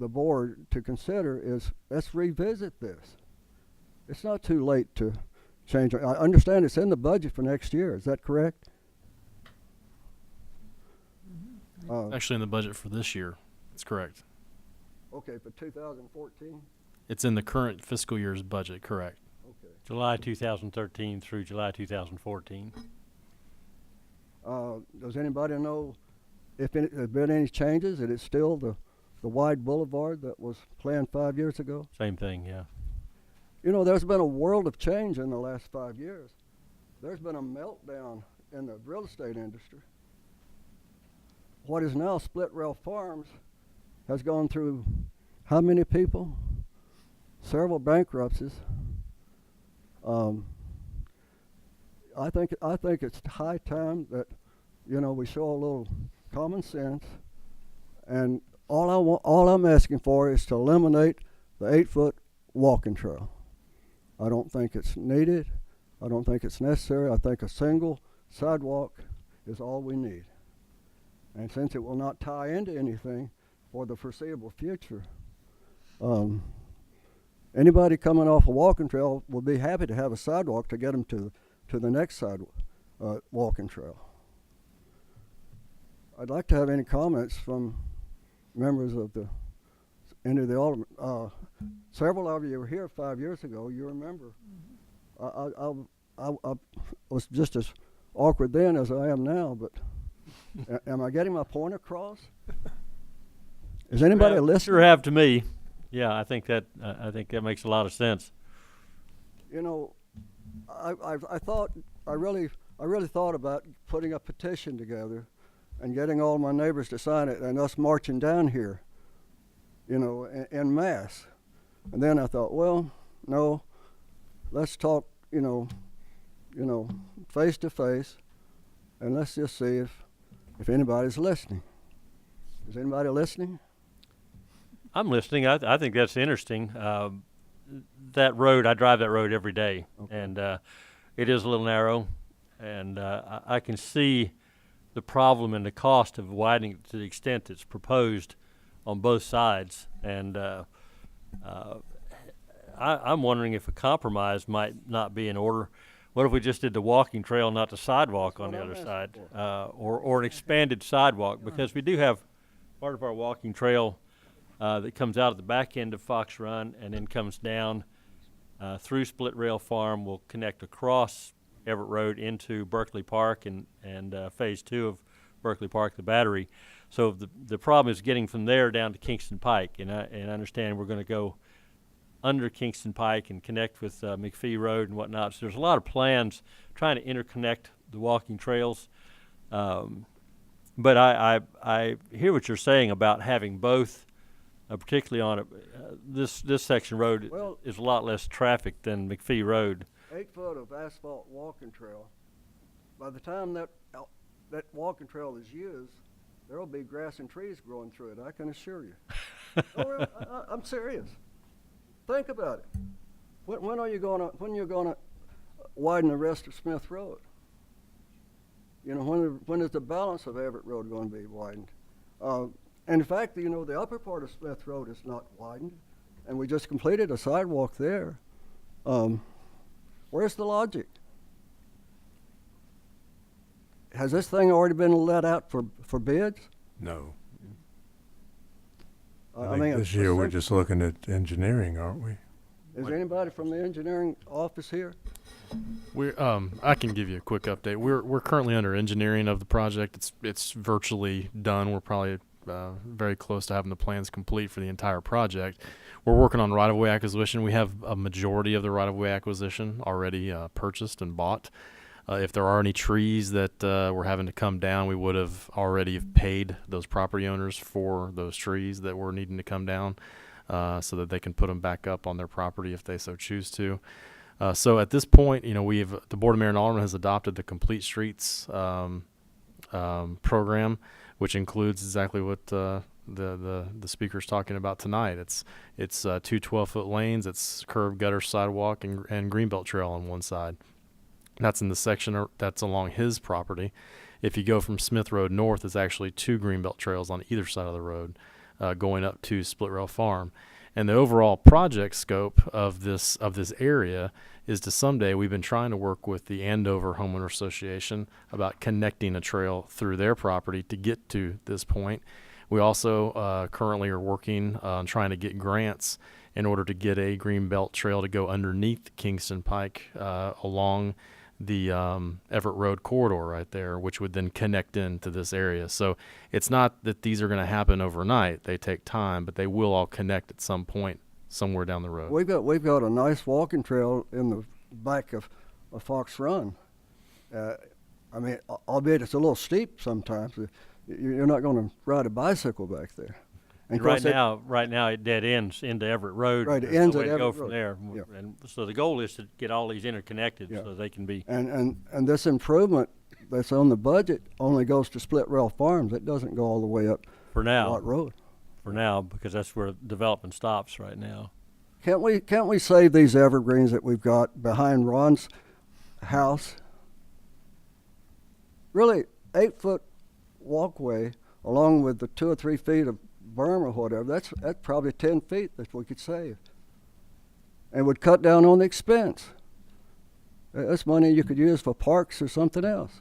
L: board to consider is let's revisit this. It's not too late to change it. I understand it's in the budget for next year. Is that correct?
F: Actually in the budget for this year. That's correct.
L: Okay, for 2014?
F: It's in the current fiscal year's budget, correct.
L: Okay.
I: July 2013 through July 2014.
L: Does anybody know if there have been any changes? Is it still the wide boulevard that was planned 5 years ago?
I: Same thing, yeah.
L: There's been a world of change in the last 5 years. There's been a meltdown in the real estate industry. What is now Split Rail Farms has gone through how many people? Several bankruptcies. I think it's high time that we show a little common sense, and all I'm asking for is to eliminate the 8-foot walking trail. I don't think it's needed. I don't think it's necessary. I think a single sidewalk is all we need. And since it will not tie into anything for the foreseeable future, anybody coming off a walking trail will be happy to have a sidewalk to get them to the next sidewalk, walking trail. I'd like to have any comments from members of any of the aldermen. Several of you were here 5 years ago. You remember. I was just as awkward then as I am now, but am I getting my point across? Is anybody listening?
I: Sure have to me. Yeah, I think that makes a lot of sense.
L: I really thought about putting a petition together and getting all my neighbors to sign it and us marching down here, en masse. And then I thought, well, no, let's talk, face to face, and let's just see if anybody's listening. Is anybody listening?
I: I'm listening. I think that's interesting. That road, I drive that road every day, okay. And it is a little narrow, and I can see the problem and the cost of widening it to the extent that's proposed on both sides. And I'm wondering if a compromise might not be in order. What if we just did the walking trail, not the sidewalk on the other side, or an expanded sidewalk? Because we do have part of our walking trail that comes out at the back end of Fox Run and then comes down through Split Rail Farm, will connect across Everett Road into Berkeley Park and Phase 2 of Berkeley Park, the Battery. So the problem is getting from there down to Kingston Pike, and I understand we're going to go under Kingston Pike and connect with McPhee Road and whatnot. So there's a lot of plans trying to interconnect the walking trails. But I hear what you're saying about having both, particularly on this section road is a lot less traffic than McPhee Road.
L: 8 foot of asphalt walking trail. By the time that walking trail is used, there'll be grass and trees growing through it, I can assure you. Oh, really, I'm serious. Think about it. When are you gonna widen the rest of Smith Road? You know, when is the balance of Everett Road going to be widened? And in fact, you know, the upper part of Smith Road is not widened, and we just completed a sidewalk there. Where's the logic? Has this thing already been let out for bids?
C: No.
L: I
C: I think
L: mean,
C: this year we're just looking at engineering, aren't we?
L: Is anybody from the engineering office here?
F: I can give you a quick update. We're currently under engineering of the project. It's virtually done. We're probably very close to having the plans complete for the entire project. We're working on right-of-way acquisition. We have a majority of the right-of-way acquisition already purchased and bought. If there are any trees that were having to come down, we would have already paid those property owners for those trees that were needing to come down, so that they can put them back up on their property if they so choose to. So at this point, you know, the Board of Mayor and Aldermen has adopted the Complete Streets program, which includes exactly what the speaker's talking about tonight. It's 2 12-foot lanes, it's curved gutter sidewalk and greenbelt trail on one side. That's in the section that's along his property. If you go from Smith Road north, it's actually 2 greenbelt trails on either side of the road, going up to Split Rail Farm. And the overall project scope of this area is to someday, we've been trying to work with the Andover Homeowner Association about connecting a trail through their property to get to this point. We also currently are working on trying to get grants in order to get a greenbelt trail to go underneath Kingston Pike along the Everett Road corridor right there, which would then connect into this area. So it's not that these are going to happen overnight. They take time, but they will all connect at some point somewhere down the road.
L: We've got a nice walking trail in the back of Fox Run. I mean, albeit it's a little steep sometimes. You're not going to ride a bicycle back there. And
I: Right now it dead ends into Everett Road.
L: Right, it
I: There's
L: ends
I: no
L: at
I: way to go
L: Everett
I: from
L: Road.
I: there.
L: Yeah.
I: And so the goal is to get all these interconnected so they can be.
L: And this improvement that's on the budget only goes to Split Rail Farms. It doesn't go all the way up
I: For now.
L: Watt Road.
I: For now, because that's where development stops right now.
L: Can't we save these evergreens that we've got behind Ron's house? Really, 8-foot walkway along with the 2 or 3 feet of berm or whatever, that's probably 10 feet that we could save. And would cut down on the expense. That's money you could use for parks or something else.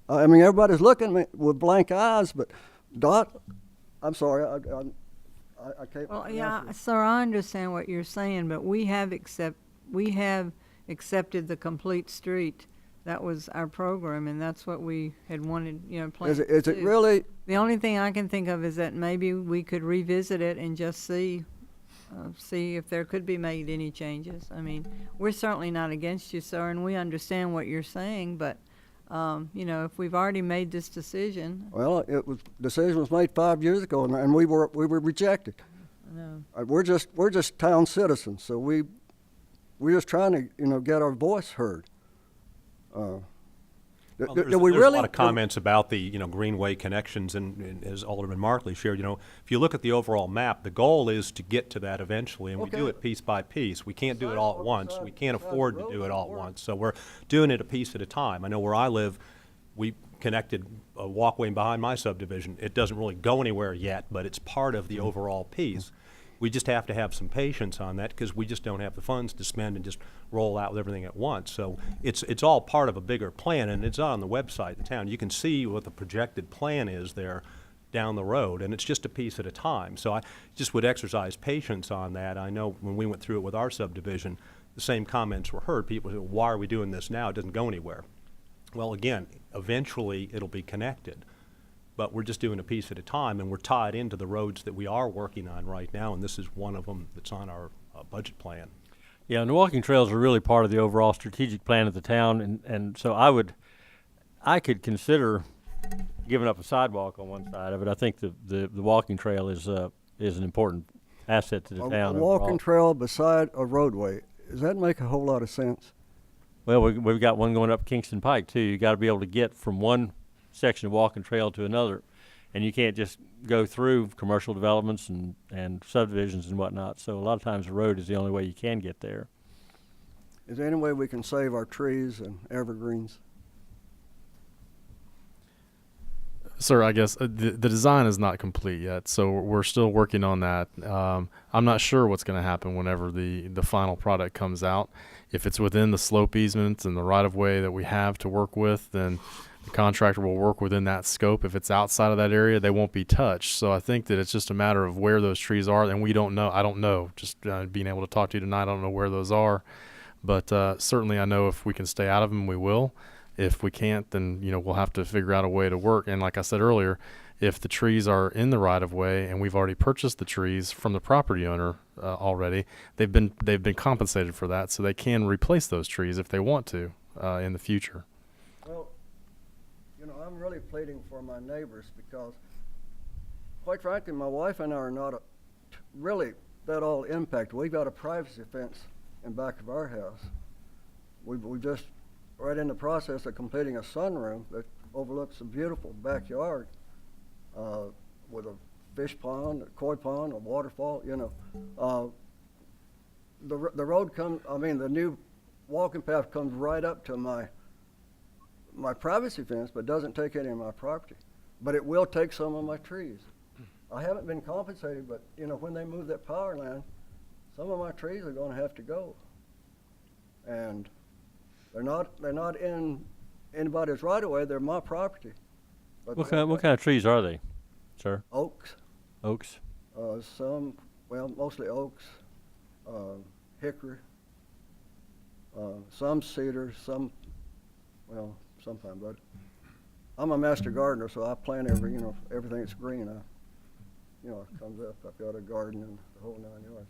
L: I mean, everybody's looking at me with blank eyes, but Dot, I'm sorry, I can't.
B: Well, yeah, sir, I understand what you're saying, but we have accepted the complete street. That was our program, and that's what we had wanted, planned.
L: Is it really?
B: The only thing I can think of is that maybe we could revisit it and just see if there could be made any changes. I mean, we're certainly not against you, sir, and we understand what you're saying, but if we've already made this decision.
L: Well, decision was made 5 years ago, and we were rejected.
B: No.
L: We're just town citizens, so we're just trying to get our voice heard.
M: Well, there's a lot of comments about the greenway connections, and as Alderman Markley shared, if you look at the overall map, the goal is to get to that eventually, and we do it piece by piece. We can't do it all at once. We can't afford to do it all at once, so we're doing it a piece at a time. I know where I live, we connected a walkway behind my subdivision. It doesn't really go anywhere yet, but it's part of the overall piece. We just have to have some patience on that because we just don't have the funds to spend and just roll out with everything at once. So it's all part of a bigger plan, and it's on the website of the town. You can see what the projected plan is there down the road, and it's just a piece at a time. So I just would exercise patience on that. I know when we went through it with our subdivision, the same comments were heard. People said, why are we doing this now? It doesn't go anywhere. Well, again, eventually it'll be connected, but we're just doing a piece at a time, and we're tied into the roads that we are working on right now, and this is one of them that's on our budget plan.
I: Yeah, and the walking trails are really part of the overall strategic plan of the town, and so I could consider giving up a sidewalk on one side of it. I think the walking trail is an important asset to the town.
L: A walking
I: overall.
L: trail beside a roadway, does that make a whole lot of sense?
I: Well, we've got one going up Kingston Pike too. You got to be able to get from one section of walking trail to another, and you can't just go through commercial developments and subdivisions and whatnot. So a lot of times the road is the only way you can get there.
L: Is there any way we can save our trees and evergreens?
F: Sir, I guess the design is not complete yet, so we're still working on that. I'm not sure what's going to happen whenever the final product comes out. If it's within the slope easements and the right-of-way that we have to work with, then the contractor will work within that scope. If it's outside of that area, they won't be touched. So I think that it's just a matter of where those trees are, and we don't know. I don't know. Just being able to talk to you tonight, I don't know where those are. But certainly I know if we can stay out of them, we will. If we can't, then we'll have to figure out a way to work. And like I said earlier, if the trees are in the right of way and we've already purchased the trees from the property owner already, they've been compensated for that, so they can replace those trees if they want to in the future.
L: Well, I'm really pleading for my neighbors because, quite frankly, my wife and I are not really that all impacted. We've got a privacy fence in back of our house. We just right in the process of completing a sunroom that overlooks a beautiful backyard with a fish pond, a koi pond, a waterfall. The road the new walking path comes right up to my privacy fence, but doesn't take any of my property. But it will take some of my trees. I haven't been compensated, but when they move that power line, some of my trees are going to have to go. And they're not in anybody's right of way. They're my property. But
I: What kind of trees are they, sir?
L: Oaks.
I: Oaks.
L: Mostly oaks, hickory, some cedar, sometimes. But I'm a master gardener, so I plant everything that's green. It comes up. I've got a garden and the whole 9 yards.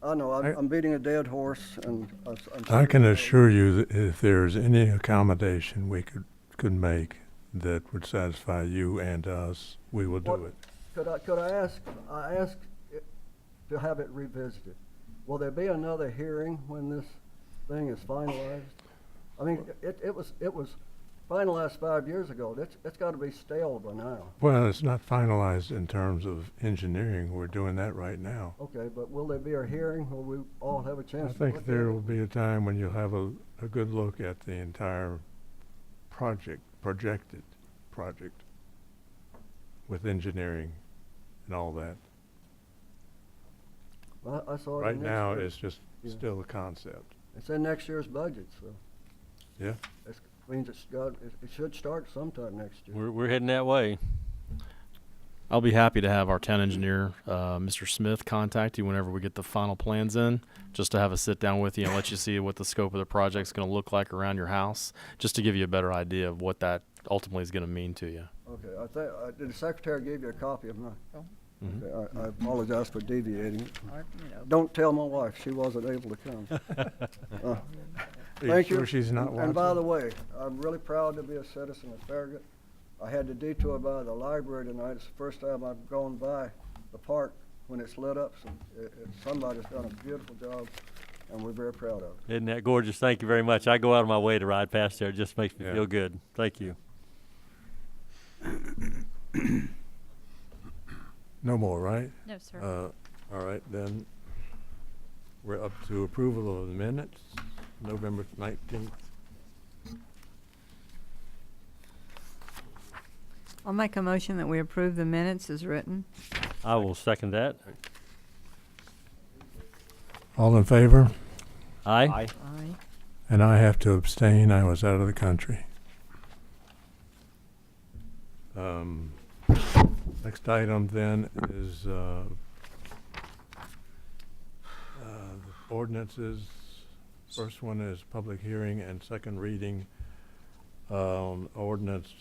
L: I know I'm beating a dead horse, and
C: I can assure you that if there's any accommodation we could make that would satisfy you and us, we will do it.
L: Could I ask to have it revisited? Will there be another hearing when this thing is finalized? I mean, it was finalized 5 years ago. It's got to be stale by now.
C: Well, it's not finalized in terms of engineering. We're doing that right now.
L: Okay, but will there be a hearing where we all have a chance
C: I
L: to
C: think
L: look
C: there
L: at it?
C: will be a time when you'll have a good look at the entire projected project with engineering and all that.
L: Well, I saw it
C: Right
L: in
C: now,
L: next year.
C: it's just still a concept.
L: It's in next year's budget, so
C: Yeah.
L: it means it should start sometime next year.
I: We're heading that way.
F: I'll be happy to have our town engineer, Mr. Smith, contact you whenever we get the final plans in, just to have a sit down with you and let you see what the scope of the project's going to look like around your house, just to give you a better idea of what that ultimately is going to mean to you.
L: Okay, did the secretary give you a copy of mine?
F: Mhm.
L: Okay, I apologize for deviating. Don't tell my wife, she wasn't able to come. Thank you.
C: Sure she's not
L: And by
C: watching?
L: the way, I'm really proud to be a citizen of Farragut. I had to detour by the library tonight. It's the first time I've gone by the park when it's lit up. So somebody's done a beautiful job, and we're very proud of it.
I: Isn't that gorgeous? Thank you very much. I go out of my way to ride past there. It just makes me
C: Yeah.
I: feel good. Thank you.
C: No more, right?
J: No, sir.
C: All right, then we're up to approval of the minutes, November 19th.
B: I'll make a motion that we approve the minutes as written.
I: I will second that.
C: All in favor?
I: Aye.
B: Aye.
C: And I have to abstain. I was out of the country. Next item then is ordinances. First one is public hearing and second reading on ordinance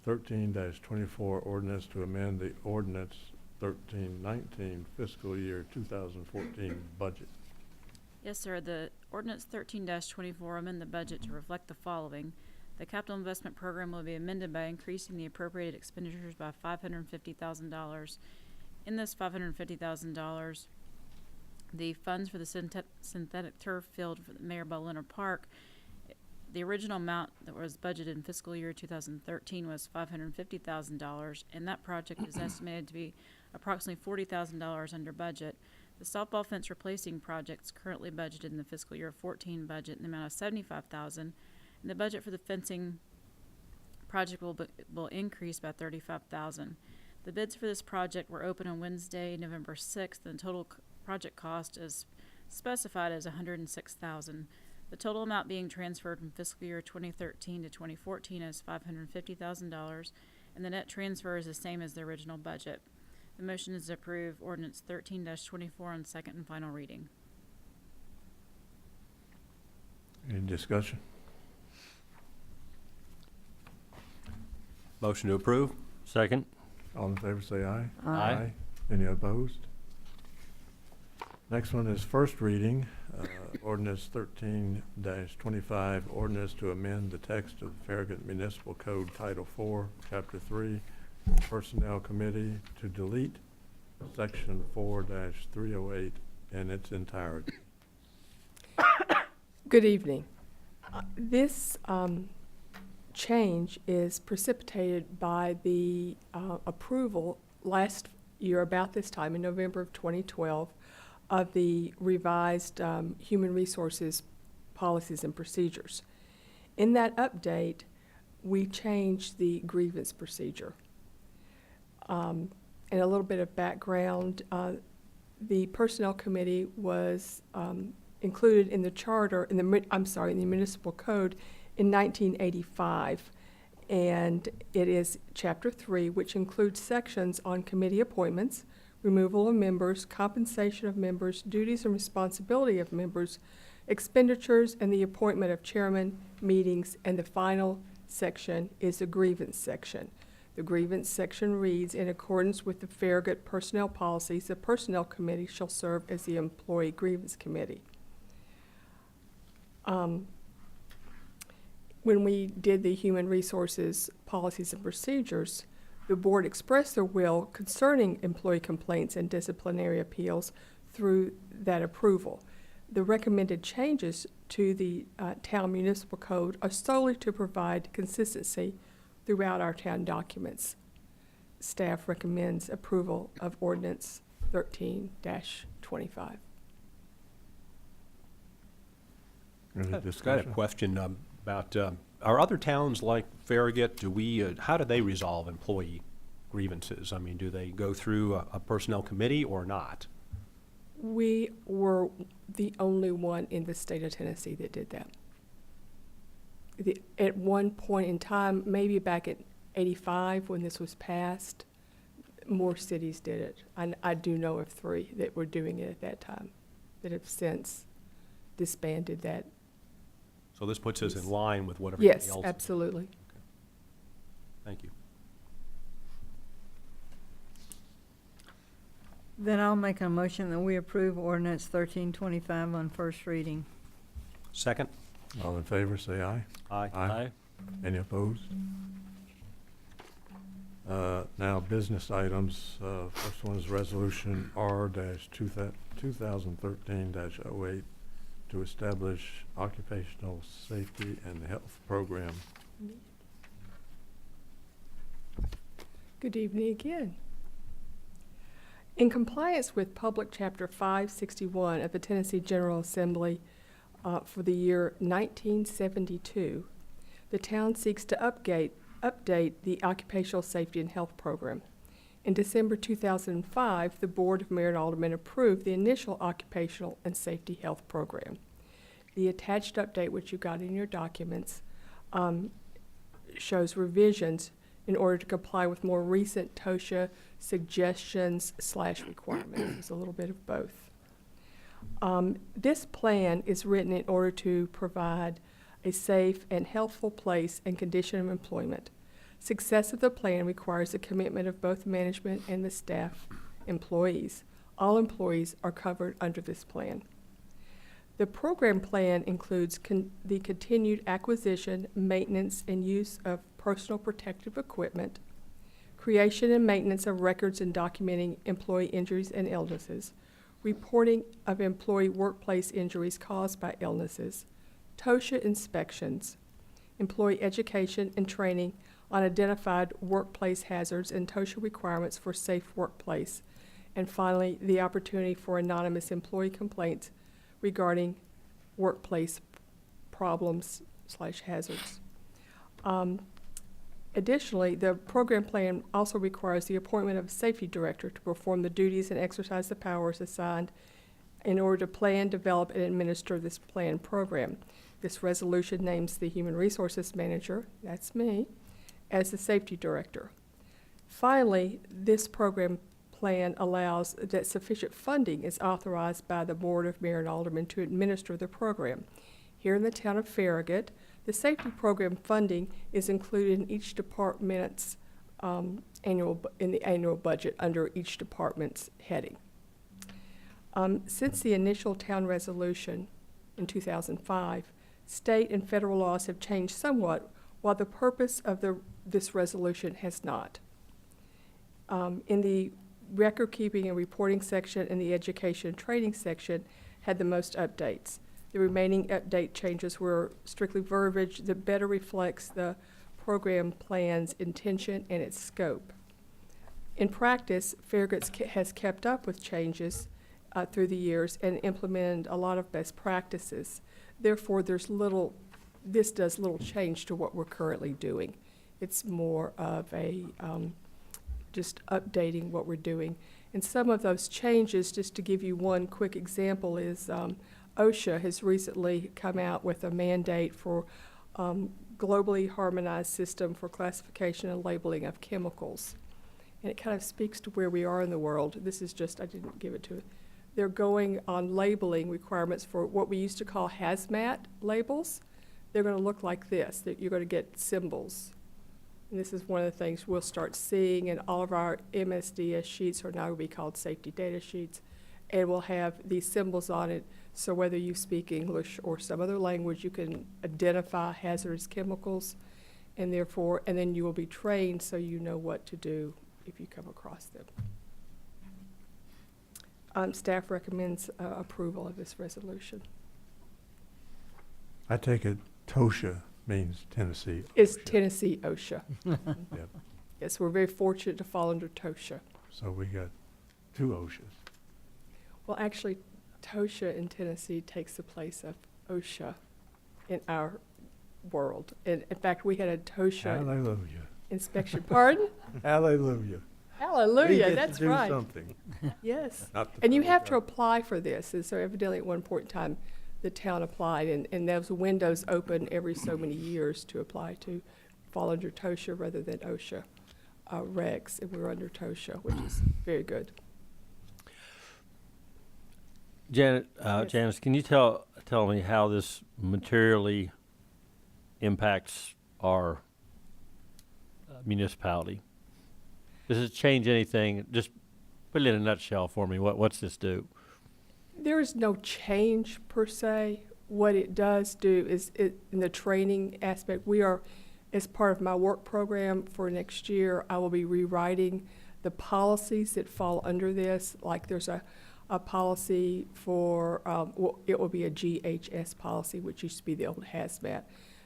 C: 13-24, ordinance to amend the ordinance 1319 fiscal year 2014 budget.
J: Yes, sir. The ordinance 13-24 amend the budget to reflect the following. The capital investment program will be amended by increasing the appropriated expenditures by $550,000. In this $550,000, the funds for the synthetic turf field for the Mayor Balliner Park, the original amount that was budgeted in fiscal year 2013 was $550,000, and that project is estimated to be approximately $40,000 under budget. The softball fence replacing projects currently budgeted in the fiscal year 14 budget in the amount of $75,000, and the budget for the fencing project will increase by $35,000. The bids for this project were open on Wednesday, November 6th, and the total project cost is specified as $106,000. The total amount being transferred from fiscal year 2013 to 2014 is $550,000, and the net transfer is the same as the original budget. The motion is to approve ordinance 13-24 on second and final reading.
C: Any discussion?
M: Motion to approve?
I: Second.
C: All in favor say aye.
I: Aye.
C: Any opposed? Next one is first reading, ordinance 13-25, ordinance to amend the text of the Farragut Municipal Code Title 4, Chapter 3, Personnel Committee to delete Section 4-308 in its entirety.
B: Good evening. This change is precipitated by the approval last year about this time in November of 2012 of the revised human resources policies and procedures. In that update, we changed the grievance procedure. And a little bit of background, the Personnel Committee was included in the charter, in the Municipal Code in 1985. And it is Chapter 3, which includes sections on committee appointments, removal of members, compensation of members, duties and responsibility of members, expenditures, and the appointment of chairman, meetings, and the final section is the grievance section. The grievance section reads, in accordance with the Farragut personnel policies, the Personnel Committee shall serve as the Employee Grievance Committee. When we did the Human Resources Policies and Procedures, the board expressed their will concerning employee complaints and disciplinary appeals through that approval. The recommended changes to the town municipal code are solely to provide consistency throughout our town documents. Staff recommends approval of ordinance 13-25.
C: Any
M: I got a
C: discussion?
M: question about, are other towns like Farragut, how do they resolve employee grievances? I mean, do they go through a personnel committee or not?
B: We were the only one in the state of Tennessee that did that. At one point in time, maybe back at 85 when this was passed, more cities did it. I do know of 3 that were doing it at that time that have since disbanded that.
M: So this puts us in line with what everybody else is doing?
B: Yes, absolutely.
M: Okay. Thank you.
N: Then I'll make a motion that we approve ordinance 1325 on first reading.
M: Second?
C: All in favor say aye.
M: Aye.
C: Aye. Any opposed? Now business items. First one is resolution R-2013-08 to establish occupational safety and health program.
B: Good evening again. In compliance with Public Chapter 561 of the Tennessee General Assembly for the year 1972, the town seeks to update the Occupational Safety and Health Program. In December 2005, the Board of Mayor and Aldermen approved the initial Occupational and Safety Health Program. The attached update, which you got in your documents, shows revisions in order to comply with more recent TOSHA suggestions / requirements. It's a little bit of both. This plan is written in order to provide a safe and healthful place and condition of employment. Success of the plan requires the commitment of both management and the staff employees. All employees are covered under this plan. The program plan includes the continued acquisition, maintenance, and use of personal protective equipment, creation and maintenance of records and documenting employee injuries and illnesses, reporting of employee workplace injuries caused by illnesses, TOSHA inspections, employee education and training on identified workplace hazards and TOSHA requirements for safe workplace, and finally, the opportunity for anonymous employee complaints regarding workplace problems / hazards. Additionally, the program plan also requires the appointment of a safety director to perform the duties and exercise the powers assigned in order to plan, develop, and administer this plan program. This resolution names the Human Resources Manager, that's me, as the safety director. Finally, this program plan allows that sufficient funding is authorized by the Board of Mayor and Aldermen to administer the program. Here in the town of Farragut, the safety program funding is included in each department's annual budget under each department's heading. Since the initial town resolution in 2005, state and federal laws have changed somewhat, while the purpose of this resolution has not. In the record keeping and reporting section and the education and training section had the most updates. The remaining update changes were strictly verbiage that better reflects the program plan's intention and its scope. In practice, Farragut has kept up with changes through the years and implemented a lot of best practices. Therefore, this does little change to what we're currently doing. It's more of a just updating what we're doing. And some of those changes, just to give you one quick example, is OSHA has recently come out with a mandate for globally harmonized system for classification and labeling of chemicals. And it kind of speaks to where we are in the world. This is just, I didn't give it to it. They're going on labeling requirements for what we used to call hazmat labels. They're going to look like this, that you're going to get symbols. And this is one of the things we'll start seeing, and all of our MSDS sheets are now going to be called safety data sheets, and we'll have these symbols on it, so whether you speak English or some other language, you can identify hazardous chemicals, and therefore, and then you will be trained so you know what to do if you come across them. Staff recommends approval of this resolution.
C: I take it TOSHA means Tennessee.
B: It's
C: OSHA.
B: Tennessee OSHA.
C: Yep.
B: Yes, we're very fortunate to fall under TOSHA.
C: So we got two OSHAs.
B: Well, actually, TOSHA in Tennessee takes the place of OSHA in our world. And in fact, we had a TOSHA
C: Hallelujah.
B: inspection. Pardon?
C: Hallelujah. We
B: Hallelujah,
C: get
B: that's
C: to do
B: right.
C: something.
B: Yes.
C: Not the
B: And you
C: federal
B: have to
C: government.
B: apply for this. And so evidently at one point in time, the town applied, and those windows open every so many years to apply to fall under TOSHA rather than OSHA regs. And we're under TOSHA, which is very good.
I: Janet,
B: Yes.
I: Janice, can you tell me how this materially impacts our municipality? Does it change anything? Just put it in a nutshell for me. What's this do?
B: There is no change per se. What it does do is in the training aspect, we are, as part of my work program for next year, I will be rewriting the policies that fall under this. Like there's a policy for, well, it will be a GHS policy, which used to be the old hazmat.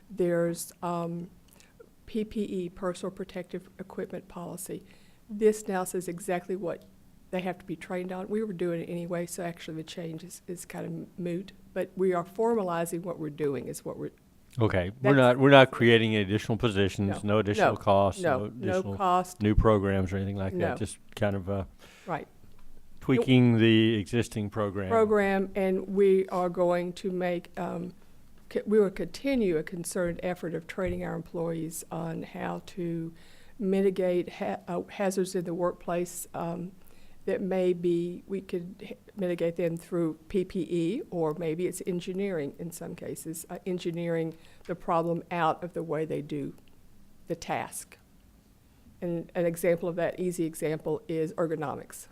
B: There's PPE, personal protective equipment policy. This now says exactly what they have to be trained on. We were doing it anyway, so actually the change is kind of moot. But we are formalizing what we're doing is what we're.
I: Okay,
B: That's-
I: we're not creating any additional positions,
B: No.
I: no additional
B: No.
I: costs,
B: No,
I: no
B: no
I: additional
B: cost.
I: new programs or anything like
B: No.
I: that. Just kind of
B: Right.
I: tweaking the existing program.
B: And we are going to make, we will continue a concerted effort of training our employees on how to mitigate hazards in the workplace that we could mitigate them through PPE, or maybe it's engineering in some cases, engineering the problem out of the way they do the task. And an example of that, easy example, is ergonomics.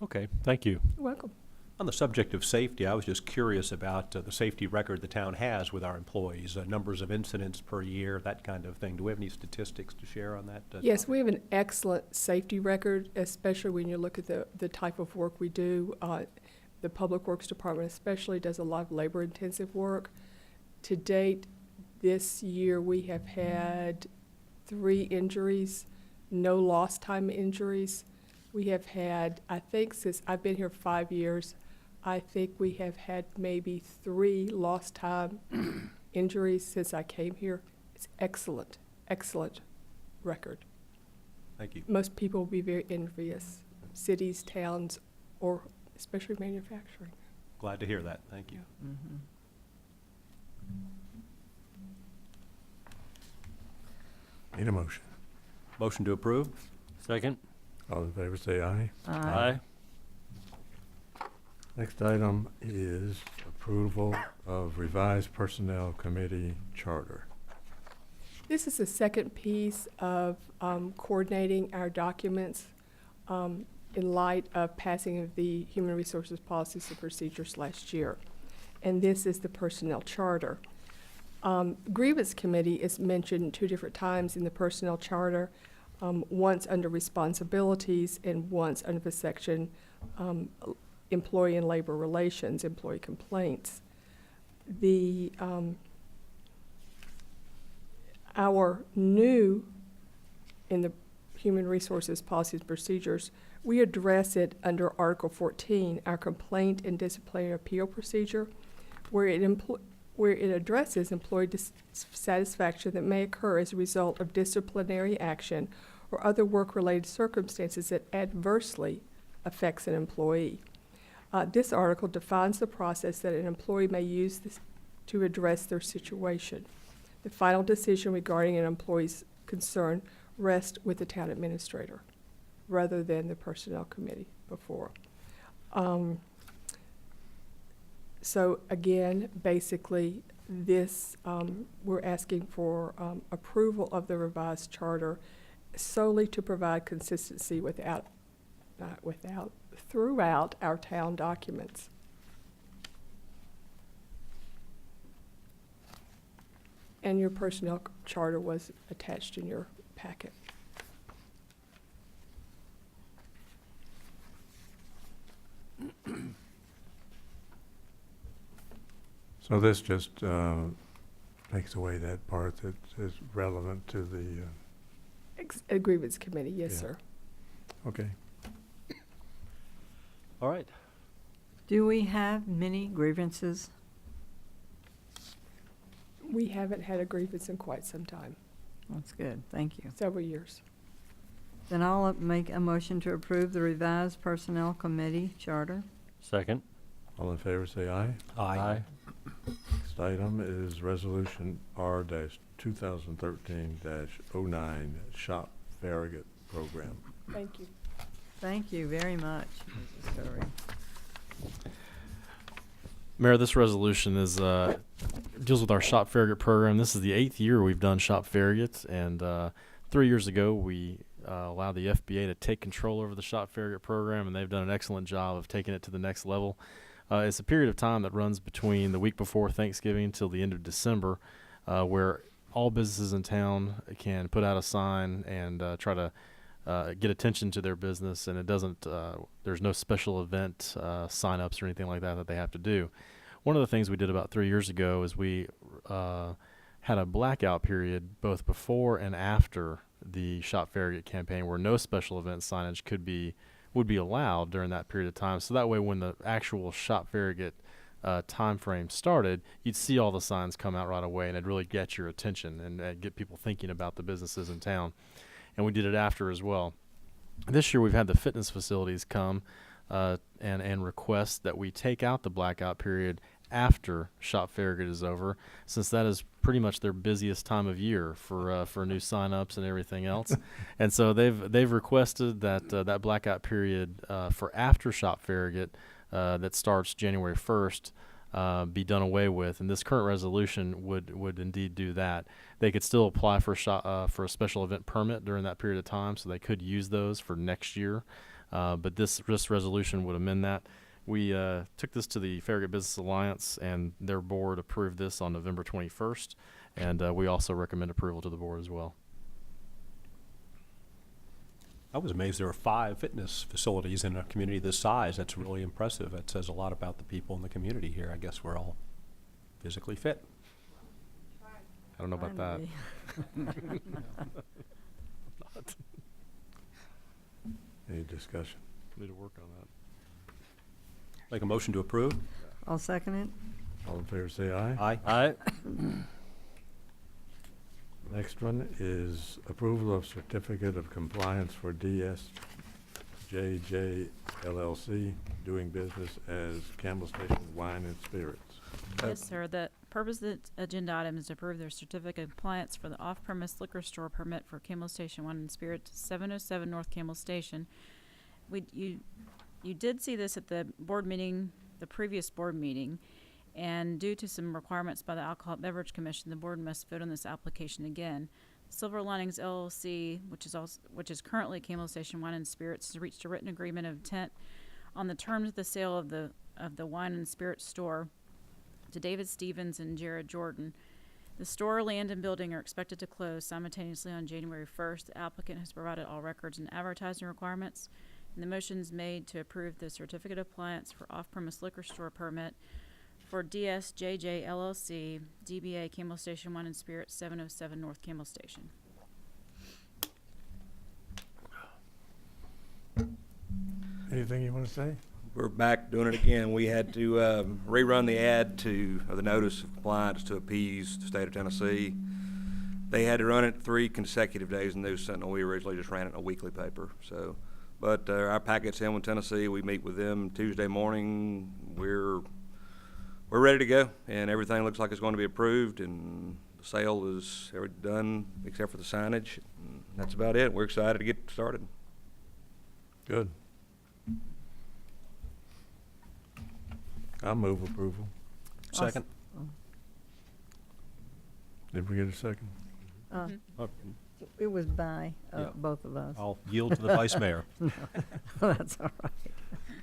M: Okay, thank you.
B: You're welcome.
M: On the subject of safety, I was just curious about the safety record the town has with our employees, numbers of incidents per year, that kind of thing. Do we have any statistics to share on that?
B: Yes, we have an excellent safety record, especially when you look at the type of work we do. The Public Works Department especially does a lot of labor-intensive work. To date, this year we have had 3 injuries, no lost time injuries. We have had, I think since I've been here 5 years, I think we have had maybe 3 lost time injuries since I came here. It's excellent, excellent record.
M: Thank you.
B: Most people will be very envious, cities, towns, or especially manufacturing.
M: Glad to hear that. Thank you.
N: Mm-hmm.
C: Need a motion.
M: Motion to approve?
I: Second?
C: All in favor say aye.
I: Aye.
C: Next item is approval of revised personnel committee charter.
B: This is the second piece of coordinating our documents in light of passing of the Human Resources Policies and Procedures last year. And this is the personnel charter. Grievance committee is mentioned 2 different times in the personnel charter, once under responsibilities and once under the section employee and labor relations, employee complaints. Our new, in the Human Resources Policies and Procedures, we address it under Article 14, our complaint and disciplinary appeal procedure, where it addresses employee dissatisfaction that may occur as a result of disciplinary action or other work-related circumstances that adversely affects an employee. This article defines the process that an employee may use to address their situation. The final decision regarding an employee's concern rests with the town administrator rather than the personnel committee before. So again, basically, this we're asking for approval of the revised charter solely to provide consistency throughout our town documents. And your personnel charter was attached in your packet.
C: So this just takes away that part that is relevant to the,
B: Grievance committee, yes,
C: Yeah.
B: sir.
C: okay.
I: All right.
N: Do we have many grievances?
B: We haven't had a grievance in quite some time,
N: That's good, thank you.
B: several years.
N: Then I'll make a motion to approve the revised personnel committee charter.
I: Second?
C: All in favor say aye.
M: Aye.
C: Next item is Resolution R-2013-09 Shop Farragut Program.
B: Thank you.
N: Thank you very much, Mrs. Curry.
F: Mayor, this resolution is deals with our Shop Farragut program. This is the 8th year we've done Shop Farragut, and 3 years ago we allowed the FBA to take control over the Shop Farragut program, and they've done an excellent job of taking it to the next level. It's a period of time that runs between the week before Thanksgiving till the end of December, where all businesses in town can put out a sign and try to get attention to their business, and it doesn't. There's no special event sign-ups or anything like that that they have to do. One of the things we did about 3 years ago is we had a blackout period both before and after the Shop Farragut campaign, where no special event signage would be allowed during that period of time. So that way, when the actual Shop Farragut time frame started, you'd see all the signs come out right away, and it'd really get your attention and get people thinking about the businesses in town. And we did it after as well. This year we've had the fitness facilities come and request that we take out the blackout period after Shop Farragut is over, since that is pretty much their busiest time of year for new signups and everything else. And so they've requested that that blackout period for after Shop Farragut that starts January 1st be done away with, and this current resolution would indeed do that. They could still apply for a special event permit during that period of time, so they could use those for next year. But this resolution would amend that. We took this to the Farragut Business Alliance, and their board approved this on November 21st, and we also recommend approval to the board as well.
M: I was amazed there were 5 fitness facilities in a community this size. That's really impressive. That says a lot about the people in the community here. I guess we're all physically fit.
F: I don't know about that.
C: Any discussion?
F: Need to work on that.
M: Make a motion to approve?
N: I'll second it.
C: All in favor say aye.
M: Aye.
I: Aye.
C: Next one is approval of certificate of compliance for DSJJ LLC, doing business as Campbell Station Wine and Spirits.
J: Yes, sir. The purpose of the agenda item is to approve their certificate of compliance for the off-premise liquor store permit for Campbell Station Wine and Spirits, 707 North Campbell Station. You did see this at the board meeting, the previous board meeting, and due to some requirements by the Alcoholic Beverage Commission, the board must vote on this application again. Silver Linings LLC, which is currently Campbell Station Wine and Spirits, has reached a written agreement of intent on the terms of the sale of the wine and spirits store to David Stevens and Jared Jordan. The store, land, and building are expected to close simultaneously on January 1st. The applicant has provided all records and advertising requirements, and the motion is made to approve the certificate of compliance for off-premise liquor store permit for DSJJ LLC, DBA Campbell Station Wine and Spirits, 707 North Campbell Station.
C: Anything you want to say?
O: We're back doing it again. We had to rerun the ad or the notice of compliance to appease the state of Tennessee. They had to run it 3 consecutive days in the News Sentinel. We originally just ran it in a weekly paper. So, but our packet's in with Tennessee. We meet with them Tuesday morning. We're ready to go, and everything looks like it's going to be approved, and the sale is done except for the signage. And that's about it. We're excited to get started.
C: Good. I'll move approval.
M: Second?
C: Did we get a second?
N: It was by
M: Yeah.
N: both of us.
M: I'll yield to the vice mayor.
N: No, that's all right.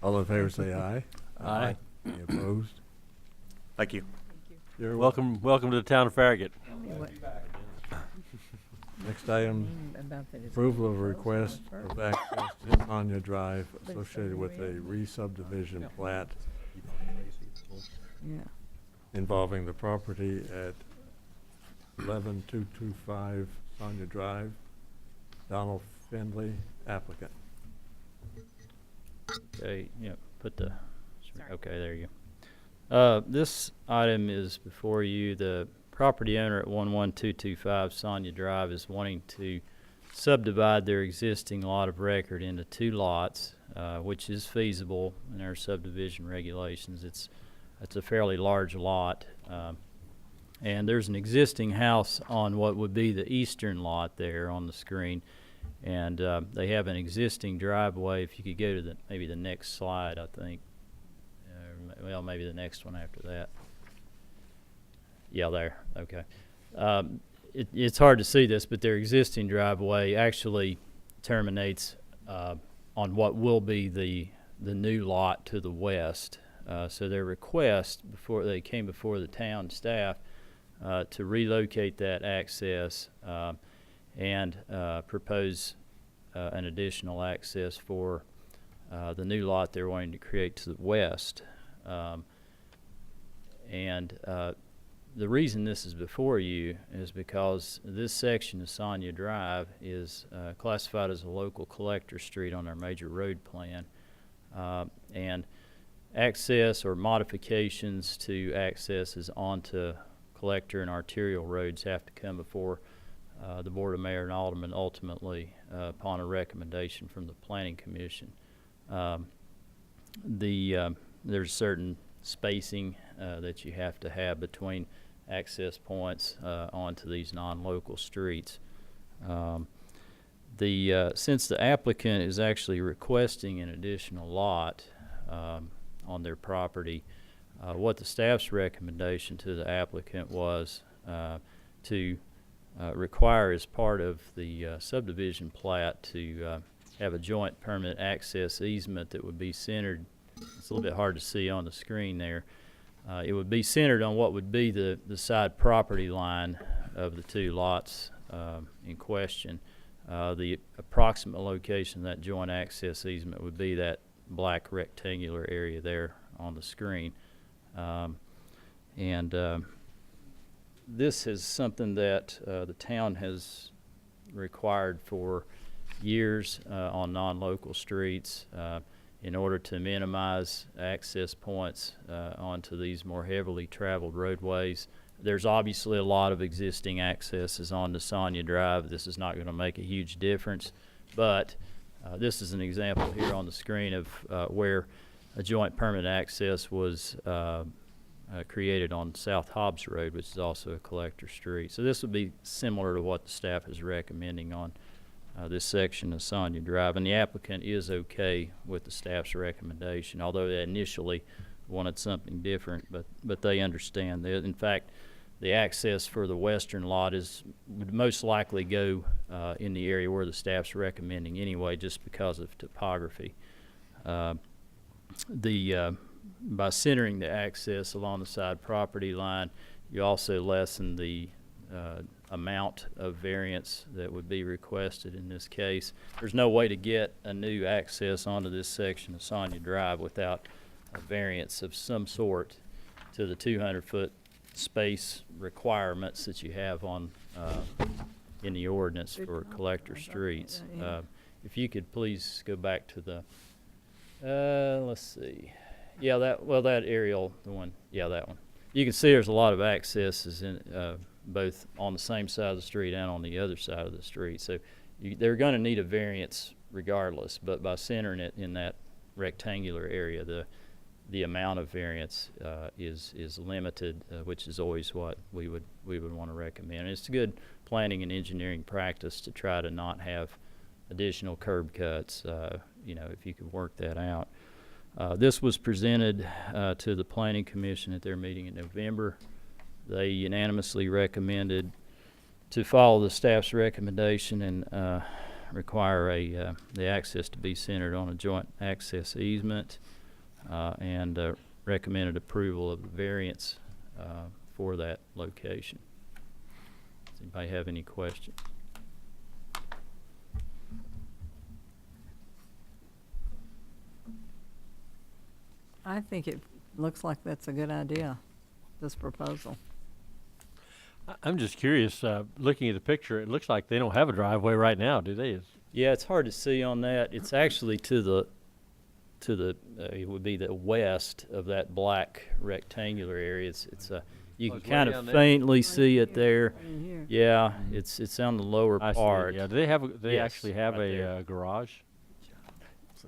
C: All in favor say aye.
I: Aye.
C: Any opposed?
O: Thank you.
C: You're
I: Welcome to the town of Farragut.
C: Next item, approval of request of access to Tanya Drive associated with a re-subdivision plat
N: Yeah.
C: involving the property at 11225 Tanya Drive. Donald Findley, applicant.
P: Okay, yeah, okay, there you go. This item is before you. The property owner at 11225 Sonia Drive is wanting to subdivide their existing lot of record into 2 lots, which is feasible in our subdivision regulations. It's a fairly large lot, and there's an existing house on what would be the eastern lot there on the screen, and they have an existing driveway. If you could go to maybe the next slide, I think. Well, maybe the next one after that. Yeah, there. Okay. It's hard to see this, but their existing driveway actually terminates on what will be the new lot to the west. So their request before they came before the town staff to relocate that access and propose an additional access for the new lot they're wanting to create to the west. The reason this is before you is because this section of Sonia Drive is classified as a local collector street on our major road plan, and access or modifications to accesses onto collector and arterial roads have to come before the Board of Mayor and Aldermen ultimately upon a recommendation from the Planning Commission. There's certain spacing that you have to have between access points onto these non-local streets. Since the applicant is actually requesting an additional lot on their property, what the staff's recommendation to the applicant was to require as part of the subdivision plat to have a joint permanent access easement that would be centered. It's a little bit hard to see on the screen there. It would be centered on what would be the side property line of the two lots in question. The approximate location of that joint access easement would be that black rectangular area there on the screen. This is something that the town has required for years on non-local streets in order to minimize access points onto these more heavily traveled roadways. There's obviously a lot of existing accesses onto Sonia Drive. This is not going to make a huge difference, but this is an example here on the screen of where a joint permanent access was created on South Hobbs Road, which is also a collector street. So this would be similar to what the staff is recommending on this section of Sonia Drive, and the applicant is okay with the staff's recommendation, although they initially wanted something different, but they understand that. In fact, the access for the western lot would most likely go in the area where the staff's recommending anyway, just because of topography. By centering the access along the side property line, you also lessen the amount of variance that would be requested in this case. There's no way to get a new access onto this section of Sonia Drive without a variance of some sort to the 200-foot space requirements that you have on in the ordinance for collector streets. If you could please go back to the let's see. Yeah, that aerial, the one, yeah, that one. You can see there's a lot of accesses in both on the same side of the street and on the other side of the street. So they're going to need a variance regardless, but by centering it in that rectangular area, the amount of variance is limited, which is always what we would want to recommend. And it's good planning and engineering practice to try to not have additional curb cuts, if you could work that out. This was presented to the Planning Commission at their meeting in November. They unanimously recommended to follow the staff's recommendation and require the access to be centered on a joint access easement, and recommended approval of the variance for that location. Does anybody have any questions?
N: I think it looks like that's a good idea, this proposal.
I: I'm just curious, looking at the picture, it looks like they don't have a driveway right now, do they?
P: Yeah, it's hard to see on that. It's actually to the it would be the west of that black rectangular area. You can kind of faintly see it there. Yeah, it's on the lower part.
I: Yeah, do they actually have a garage?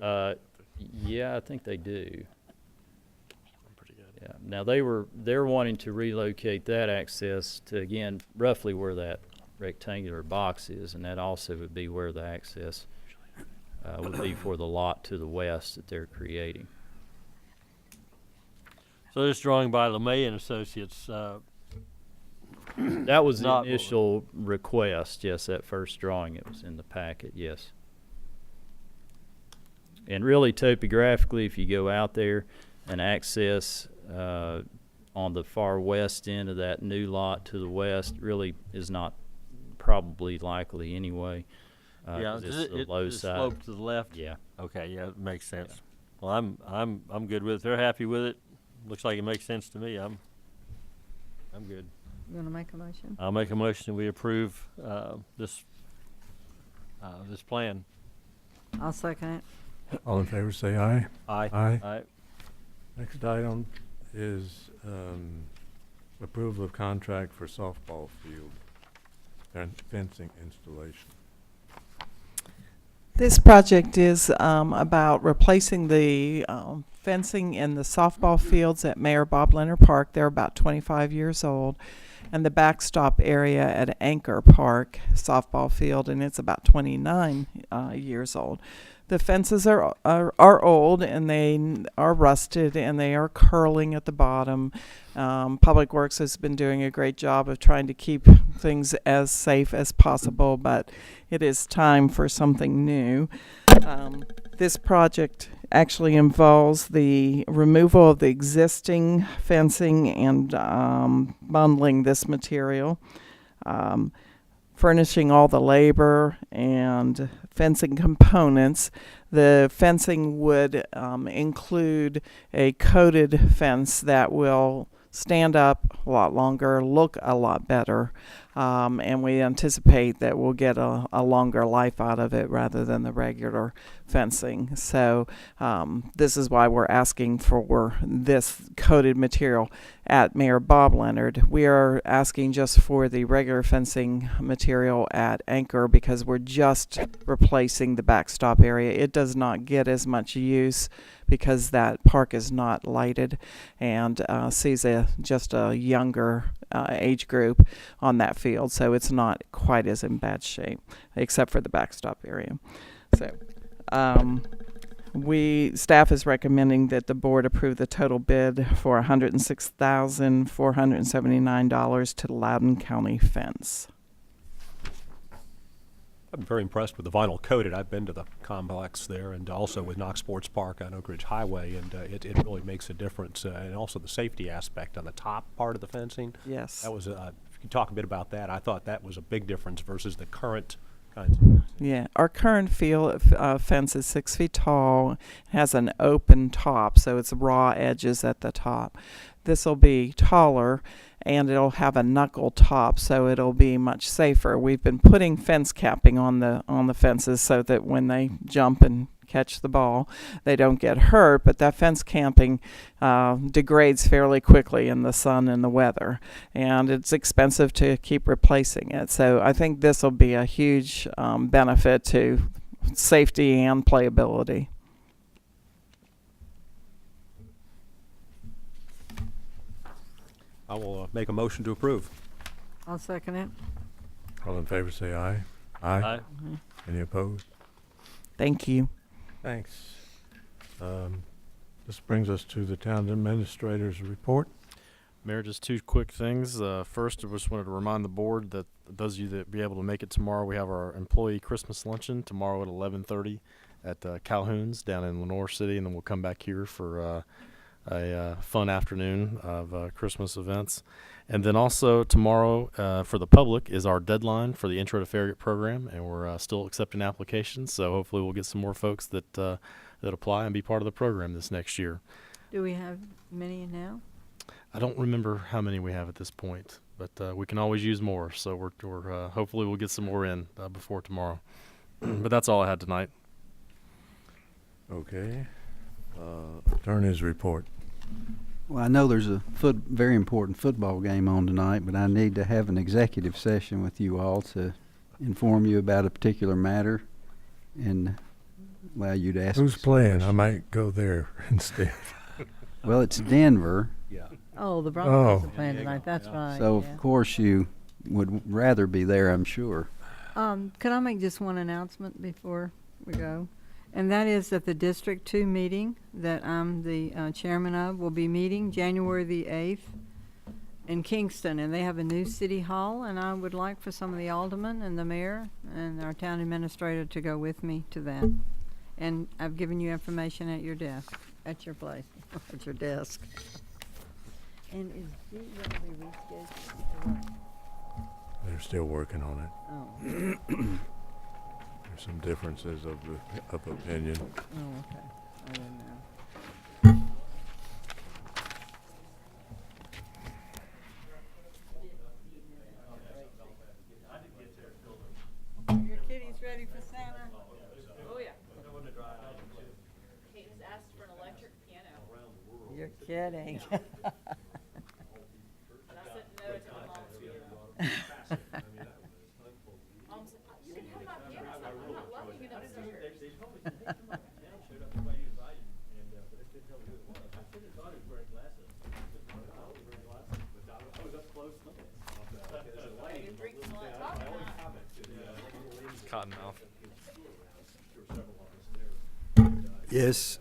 P: Yeah, I think they do. Yeah. Now they're wanting to relocate that access to, again, roughly where that rectangular box is, and that also would be where the access would be for the lot to the west that they're creating.
I: So this drawing by LeMay and Associates.
P: That was the initial request. Yes, that first drawing, it was in the packet. Yes. And really, topographically, if you go out there, an access on the far west end of that new lot to the west really is not probably likely anyway.
I: Yeah,
P: it's the low side.
I: Slope to the left.
P: Yeah.
I: Okay. Yeah, it makes sense. Yeah. Well, I'm good with it. They're happy with it. Looks like it makes sense to me. I'm good.
N: You want to make a motion?
I: I'll make a motion that we approve this plan.
N: I'll second it.
C: All in favor, say aye.
I: Aye.
C: Aye.
I: Aye.
C: Next item is approval of contract for softball field and fencing installation.
Q: This project is about replacing the fencing in the softball fields at Mayor Bob Leonard Park. They're about 25 years old. And the backstop area at Anchor Park softball field, and it's about 29 years old. The fences are old, and they are rusted, and they are curling at the bottom. Public Works has been doing a great job of trying to keep things as safe as possible, but it is time for something new. This project actually involves the removal of the existing fencing and bundling this material, furnishing all the labor and fencing components. The fencing would include a coated fence that will stand up a lot longer, look a lot better, and we anticipate that we'll get a longer life out of it rather than the regular fencing. So this is why we're asking for this coated material at Mayor Bob Leonard. We are asking just for the regular fencing material at Anchor because we're just replacing the backstop area. It does not get as much use because that park is not lighted and sees just a younger age group on that field, so it's not quite as in bad shape, except for the backstop area. So staff is recommending that the board approve the total bid for $106,479 to Loudoun County Fence.
M: I'm very impressed with the vinyl coated. I've been to the complex there and also with Knox Sports Park on Oak Ridge Highway, and it really makes a difference. And also the safety aspect on the top part of the fencing.
Q: Yes.
M: That was, if you could talk a bit about that, I thought that was a big difference versus the current kinds of.
Q: Yeah, our current fence is 6 feet tall, has an open top, so it's raw edges at the top. This will be taller, and it'll have a knuckle top, so it'll be much safer. We've been putting fence capping on the fences so that when they jump and catch the ball, they don't get hurt, but that fence capping degrades fairly quickly in the sun and the weather, and it's expensive to keep replacing it. So I think this will be a huge benefit to safety and playability.
M: I will make a motion to approve.
N: I'll second it.
C: All in favor say aye. Aye.
P: Aye.
C: Any opposed?
Q: Thank you.
C: Thanks. This brings us to the town administrator's report.
F: Mayor, just two quick things. First, I just wanted to remind the board that those of you that be able to make it tomorrow, we have our employee Christmas luncheon tomorrow at 11:30 at Calhoun's down in Lenore City, and then we'll come back here for a fun afternoon of Christmas events. And then also tomorrow for the public is our deadline for the Intro to Farragut program, and we're still accepting applications, so hopefully we'll get some more folks that apply and be part of the program this next year.
N: Do we have many now?
F: I don't remember how many we have at this point, but we can always use more, so we're hopefully we'll get some more in before tomorrow. But that's all I had tonight.
C: Okay. Attorney's report.
R: Well, I know there's a very important football game on tonight, but I need to have an executive session with you all to inform you about a particular matter and allow you to ask.
C: Who's playing? I might go there instead.
R: Well, it's Denver.
M: Yeah.
N: Oh, the Broncos are playing tonight. That's right.
R: So,
N: yeah.
R: of course, you would rather be there, I'm sure.
N: Could I make just one announcement before we go? And that is that the District 2 meeting that I'm the chairman of will be meeting January the 8th in Kingston. And they have a new city hall, and I would like for some of the aldermen and the mayor and our town administrator to go with me to that. And I've given you information at your desk, at your place, at your desk. And is G going to be rescheduled?
C: They're still working on it.
N: Oh.
C: There's some differences of opinion.
N: Oh, okay. I didn't know. Your kitty's ready for Santa?
J: Oh, yeah. Kate has asked for an electric piano.
N: You're kidding.
J: And I said no to my mom's piano. Mom said, you can have my piano. I'm not lucky enough to
F: Cottonmouth.
L: Yes.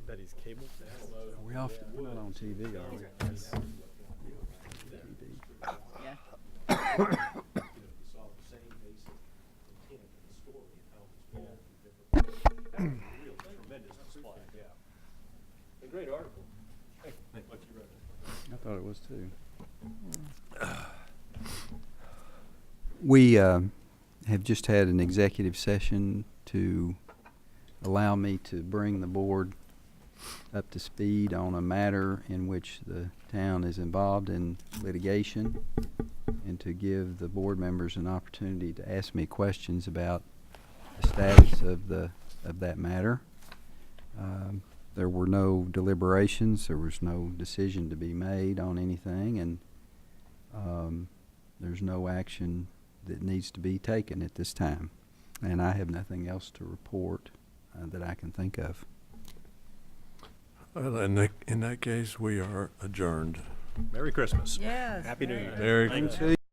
F: Betty's cable.
R: Are we off? We're not on TV, are we?
M: Great article.
R: I thought it was too. We have just had an executive session to allow me to bring the board up to speed on a matter in which the town is involved in litigation, and to give the board members an opportunity to ask me questions about the status of that matter. There were no deliberations, there was no decision to be made on anything, and there's no action that needs to be taken at this time. And I have nothing else to report that I can think of.
C: Well, in that case, we are adjourned.
M: Merry Christmas.
N: Yes.
M: Happy New Year.
C: Merry
M: Thank you.
C: Christmas.